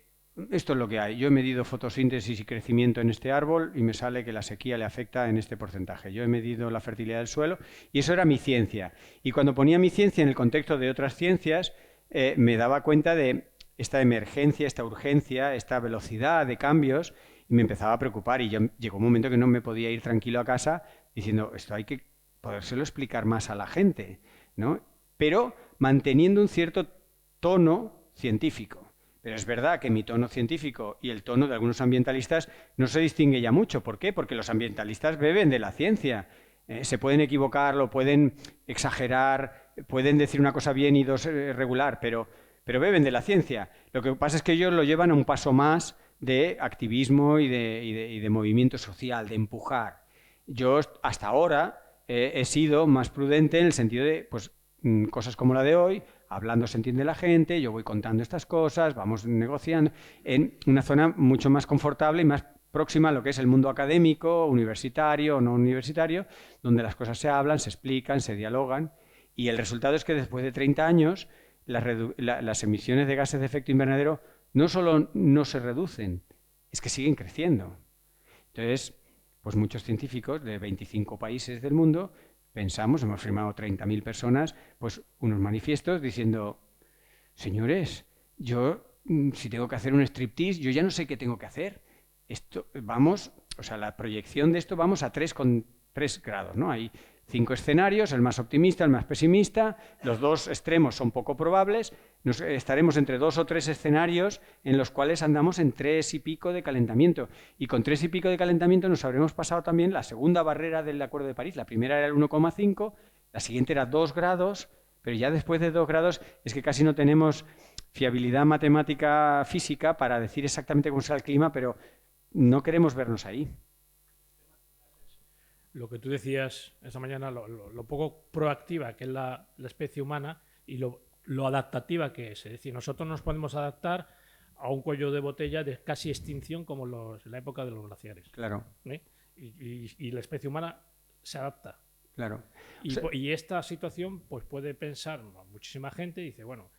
Esto es lo que hay. Yo he medido fotosíntesis y crecimiento en este árbol y me sale que la sequía le afecta en este porcentaje. Yo he medido la fertilidad del suelo y eso era mi ciencia. Y cuando ponía mi ciencia en el contexto de otras ciencias, me daba cuenta de esta emergencia, esta urgencia, esta velocidad de cambios y me empezaba a preocupar. Y llegó un momento que no me podía ir tranquilo a casa diciendo, esto hay que podérselo explicar más a la gente, ¿no? Pero manteniendo un cierto tono científico. Pero es verdad que mi tono científico y el tono de algunos ambientalistas no se distingue ya mucho. ¿Por qué? Porque los ambientalistas beben de la ciencia. Se pueden equivocar, lo pueden exagerar, pueden decir una cosa bien y dos regular, pero beben de la ciencia. Lo que pasa es que ellos lo llevan a un paso más de activismo y de movimiento social, de empujar. Yo hasta ahora he sido más prudente en el sentido de pues, cosas como la de hoy, hablando se entiende la gente, yo voy contando estas cosas, vamos negociando, en una zona mucho más confortable y más próxima a lo que es el mundo académico, universitario o no universitario, donde las cosas se hablan, se explican, se dialogan, y el resultado es que después de 30 años las emisiones de gases de efecto invernadero no solo no se reducen, es que siguen creciendo. Entonces, pues muchos científicos de 25 países del mundo pensamos, hemos firmado 30.000 personas, pues unos manifiestos diciendo, señores, yo si tengo que hacer un striptease, yo ya no sé qué tengo que hacer. Esto, vamos, o sea, la proyección de esto vamos a 3,3 grados, ¿no? Hay 5 escenarios, el más optimista, el más pesimista, los dos extremos son poco probables, estaremos entre 2 o 3 escenarios en los cuales andamos en 3 y pico de calentamiento. Y con 3 y pico de calentamiento nos habremos pasado también la segunda barrera del Acuerdo de París. La primera era el 1,5, la siguiente era 2 grados, pero ya después de 2 grados es que casi no tenemos fiabilidad matemática física para decir exactamente cómo será el clima, pero no queremos vernos ahí. Lo que tú decías esta mañana, lo poco proactiva que es la especie humana y lo adaptativa que es. Es decir, nosotros nos podemos adaptar a un cuello de botella de casi extinción como en la época de los glaciares. Claro. Y la especie humana se adapta. Claro. Y esta situación pues puede pensar muchísima gente, dice, bueno,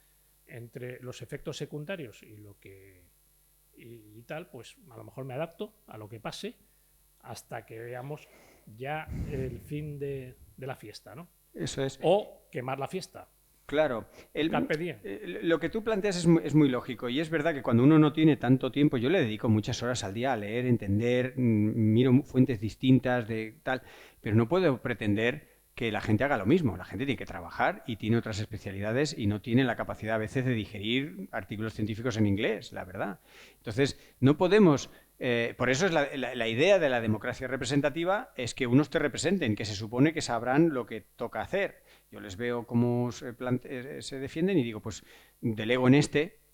entre los efectos secundarios y tal, pues a lo mejor me adapto a lo que pase hasta que veamos ya el fin de la fiesta, ¿no? Eso es. O quemar la fiesta. Claro. Carpe diem. Lo que tú planteas es muy lógico y es verdad que cuando uno no tiene tanto tiempo, yo le dedico muchas horas al día a leer, entender, miro fuentes distintas de tal, pero no puedo pretender que la gente haga lo mismo. La gente tiene que trabajar y tiene otras especialidades y no tiene la capacidad a veces de digerir artículos científicos en inglés, la verdad. Entonces, no podemos... por eso es la idea de la democracia representativa es que unos te representen, que se supone que sabrán lo que toca hacer. Yo les veo cómo se defienden y digo, pues delego en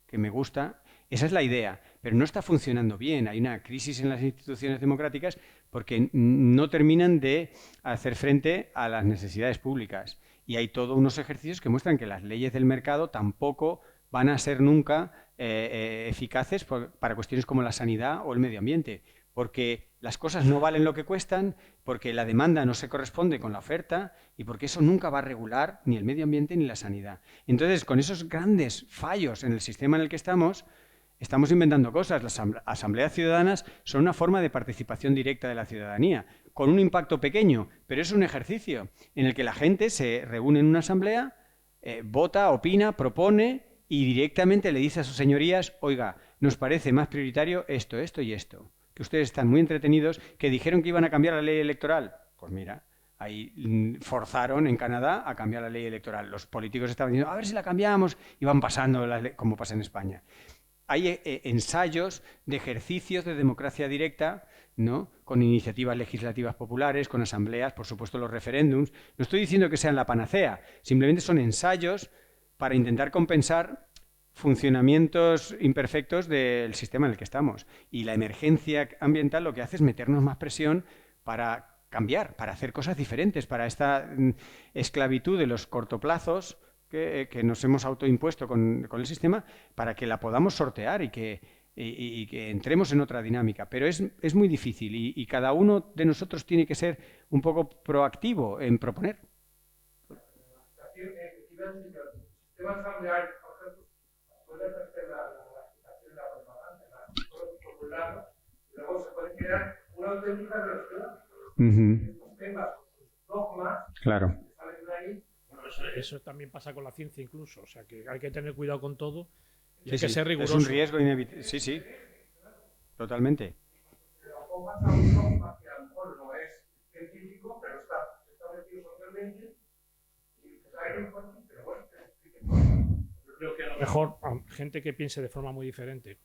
que me gusta. Esa es la idea, pero no está funcionando bien. Hay una crisis en las instituciones democráticas porque no terminan de hacer frente a las necesidades públicas. Y hay todos unos ejercicios que muestran que las leyes del mercado tampoco van a ser nunca eficaces para cuestiones como la sanidad o el medio ambiente, porque las cosas no valen lo que cuestan, porque la demanda no se corresponde con la oferta y porque eso nunca va a regular ni el medio ambiente ni la sanidad. Entonces, con esos grandes fallos en el sistema en el que estamos inventando cosas. Las asambleas ciudadanas son una forma de participación directa de la ciudadanía, con un impacto pequeño, pero es un ejercicio en el que la gente se reúne en una asamblea, vota, opina, propone y directamente le dice a sus señorías, oiga, nos parece más prioritario esto, esto y esto, que ustedes están muy entretenidos, que dijeron que iban a cambiar la ley electoral. Pues mira, ahí forzaron en Canadá a cambiar la ley electoral. Los políticos estaban diciendo, a ver si la cambiamos, y van pasando como pasa en España. Hay ensayos de ejercicios de democracia directa, ¿no? Con iniciativas legislativas populares, con asambleas, por supuesto los referéndums. No estoy diciendo que sean la panacea, simplemente son ensayos para intentar compensar funcionamientos imperfectos del sistema en el que estamos. Y la emergencia ambiental lo que hace es meternos más presión para cambiar, para hacer cosas diferentes, para esta esclavitud de los cortoplazos que nos hemos autoimpuesto con el sistema, para que la podamos sortear y que entremos en otra dinámica. Pero es muy difícil y cada uno de nosotros tiene que ser un poco proactivo en proponer. sistemas familiares, por ejemplo, puede hacer la agitación de la propaganda, por un lado, y luego se puede crear una auténtica velocidad. Estos temas, dogmas, Claro. que salen de ahí. Bueno, eso también pasa con la ciencia incluso, o sea que hay que tener cuidado con todo y Sí, hay que sí, ser riguroso. es un riesgo inevitable. Sí, sí, totalmente. Pero pongas a un dogma que a lo mejor no es científico, pero está establecido socialmente, y dices, hay un cuento, pero bueno, Yo creo que a lo mejor gente que piense de forma muy diferente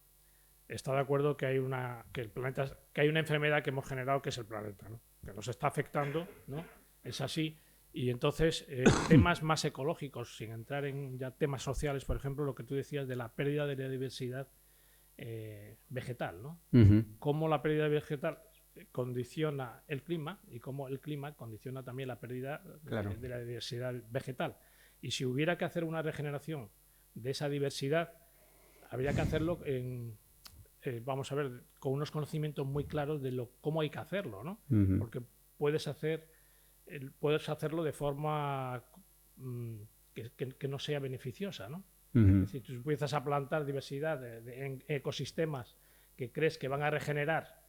está de acuerdo que hay una enfermedad que hemos generado que es el planeta, ¿no? Que nos está afectando, ¿no? Es así. Y entonces temas más ecológicos, sin entrar en ya temas sociales, por ejemplo, lo que tú decías de la pérdida de la diversidad vegetal, ¿no? Cómo la pérdida vegetal condiciona el clima y cómo el clima condiciona también la pérdida Claro. de la diversidad vegetal. Y si hubiera que hacer una regeneración de esa diversidad, habría que hacerlo vamos a ver, con unos conocimientos muy claros de cómo hay que hacerlo, ¿no? Porque puedes hacerlo de forma que no sea beneficiosa, ¿no? Es decir, tú empiezas a plantar diversidad en ecosistemas que crees que van a regenerar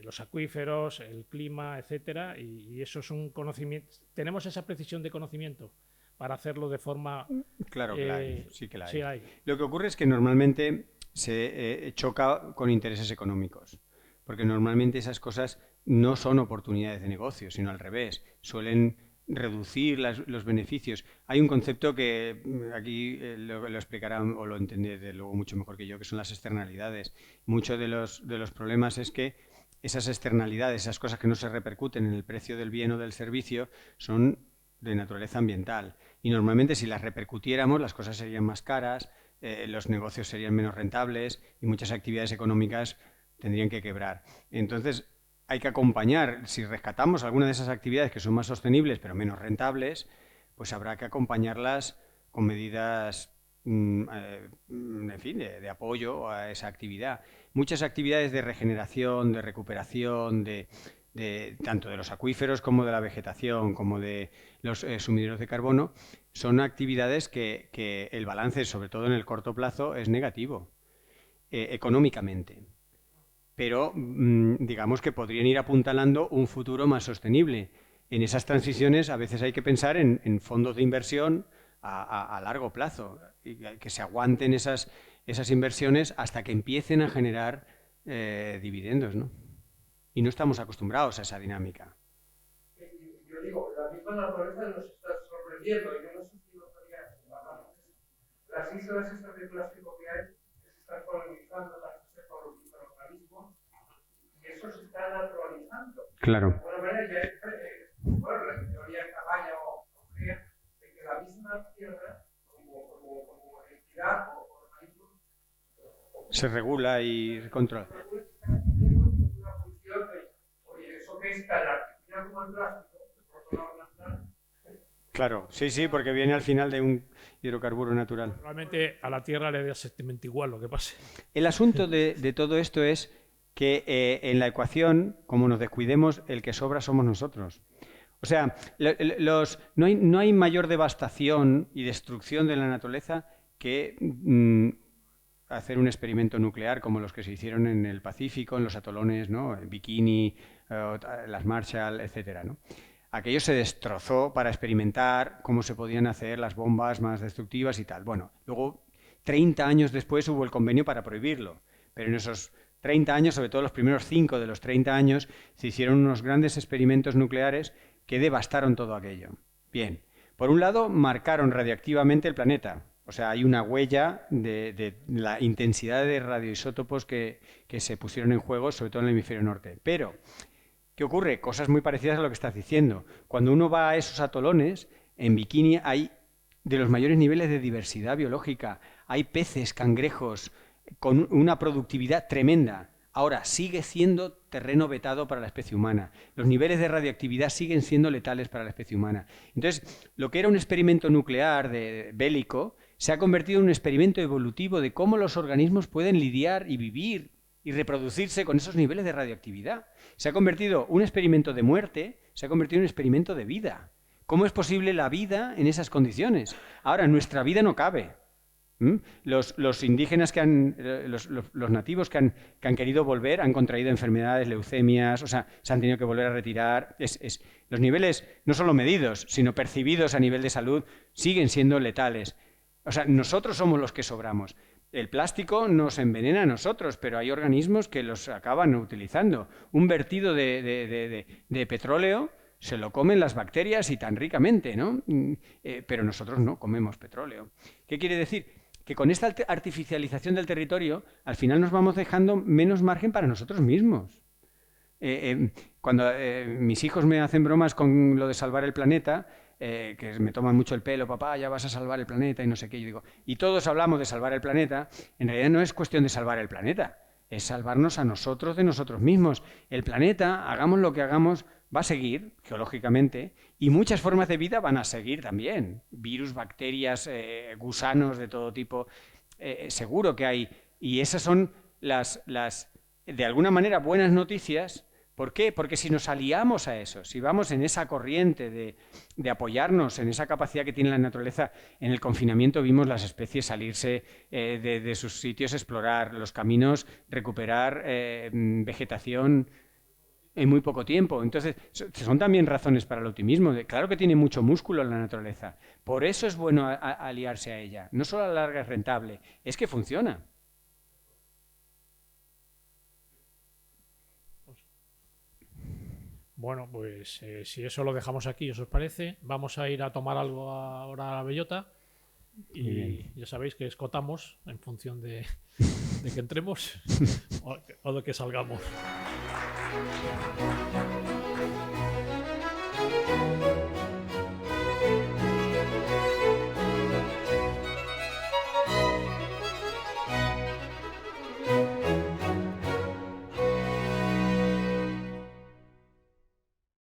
los acuíferos, el clima, etcétera, y eso es un conocimiento. Tenemos esa precisión de conocimiento para hacerlo de forma. Claro que la hay, sí que la hay. Sí hay. Lo que ocurre es que normalmente se choca con intereses económicos, porque normalmente esas cosas no son oportunidades de negocio, sino al revés, suelen reducir los beneficios. Hay un concepto que aquí lo explicarán o lo entenderé luego mucho mejor que yo, que son las externalidades. Muchos de los problemas es que esas externalidades, esas cosas que no se repercuten en el precio del bien o del servicio, son de naturaleza ambiental. Y normalmente si las repercutiéramos, las cosas serían más caras, los negocios serían menos rentables y muchas actividades económicas tendrían que quebrar. Entonces, hay que acompañar, si rescatamos alguna de esas actividades que son más sostenibles pero menos rentables, pues habrá que acompañarlas con medidas en fin, de apoyo a esa actividad. Muchas actividades de regeneración, de recuperación, tanto de los acuíferos como de la vegetación, como de los sumideros de carbono, son actividades que el balance, sobre todo en el corto plazo, es negativo, económicamente. Pero digamos que podrían ir apuntalando un futuro más sostenible. En esas transiciones a veces hay que pensar en fondos de inversión a largo plazo, y que se aguanten esas inversiones hasta que empiecen a generar dividendos, ¿no? Y no estamos acostumbrados a esa dinámica. Yo digo, la misma naturaleza nos está sorprendiendo. Yo no sé si lo sabía. Las islas estas de plástico que hay, que se están colonizando, por los organismos, y eso se está naturalizando. Claro. De alguna manera ya es, la teoría Cabaña o Gea, de que la misma tierra, como entidad o organismo, se regula y se controla. Claro, sí, porque viene al final de un hidrocarburo natural. Probablemente a la Tierra le dé exactamente igual lo que pase. El asunto de todo esto es que en la ecuación, como nos descuidemos, el que sobra somos nosotros. O sea, no hay mayor devastación y destrucción de la naturaleza que hacer un experimento nuclear como los que se hicieron en el Pacífico, en los atolones, ¿no? En Bikini, las Marshall, etcétera, ¿no? Aquello se destrozó para experimentar cómo se podían hacer las bombas más destructivas y tal. Bueno, luego 30 años después hubo el convenio para prohibirlo, pero en esos 30 años, sobre todo los primeros 5 de los 30 años, se hicieron unos grandes experimentos nucleares que devastaron todo aquello. Bien, por un lado marcaron radioactivamente el planeta. O sea, hay una huella de la intensidad de radioisótopos que se pusieron en juego, sobre todo en el hemisferio norte. Pero, ¿qué ocurre? Cosas muy parecidas a lo que estás diciendo. Cuando uno va a esos atolones, en Bikini hay de los mayores niveles de diversidad biológica. Hay peces, cangrejos, con una productividad tremenda. Ahora, sigue siendo terreno vetado para la especie humana. Los niveles de radioactividad siguen siendo letales para la especie humana. Entonces, lo que era un experimento nuclear bélico se ha convertido en un experimento evolutivo de cómo los organismos pueden lidiar y vivir y reproducirse con esos niveles de radioactividad. Se ha convertido un experimento de muerte, se ha convertido en un experimento de vida. ¿Cómo es posible la vida en esas condiciones? Ahora, nuestra vida no cabe. Los indígenas los nativos que han querido volver han contraído enfermedades, leucemias, o sea, se han tenido que volver a retirar. Los niveles, no solo medidos, sino percibidos a nivel de salud, siguen siendo letales. O sea, nosotros somos los que sobramos. El plástico nos envenena a nosotros, pero hay organismos que los acaban utilizando. Un vertido de petróleo se lo comen las bacterias y tan ricamente, ¿no? Pero nosotros no comemos petróleo. ¿Qué quiere decir? Que con esta artificialización del territorio, al final nos vamos dejando menos margen para nosotros mismos. Cuando mis hijos me hacen bromas con lo de salvar el planeta, que me toman mucho el pelo, papá, ya vas a salvar el planeta y no sé qué, yo digo, y todos hablamos de salvar el planeta, en realidad no es cuestión de salvar el planeta, es salvarnos a nosotros de nosotros mismos. El planeta, hagamos lo que hagamos, va a seguir, geológicamente, y muchas formas de vida van a seguir también. Virus, bacterias, gusanos de todo tipo, seguro que hay. Y esas son las, de alguna manera, buenas noticias. ¿Por qué? Porque si nos aliamos a eso, si vamos en esa corriente de apoyarnos en esa capacidad que tiene la naturaleza, en el confinamiento vimos las especies salirse de sus sitios, explorar los caminos, recuperar vegetación en muy poco tiempo. Entonces, son también razones para el optimismo. Claro que tiene mucho músculo la naturaleza. Por eso es bueno aliarse a ella. No solo a la larga es rentable, es que funciona. Bueno, pues si eso lo dejamos aquí, ¿os parece? Vamos a ir a tomar algo ahora a la bellota y ya sabéis que escotamos en función de que entremos o de que salgamos.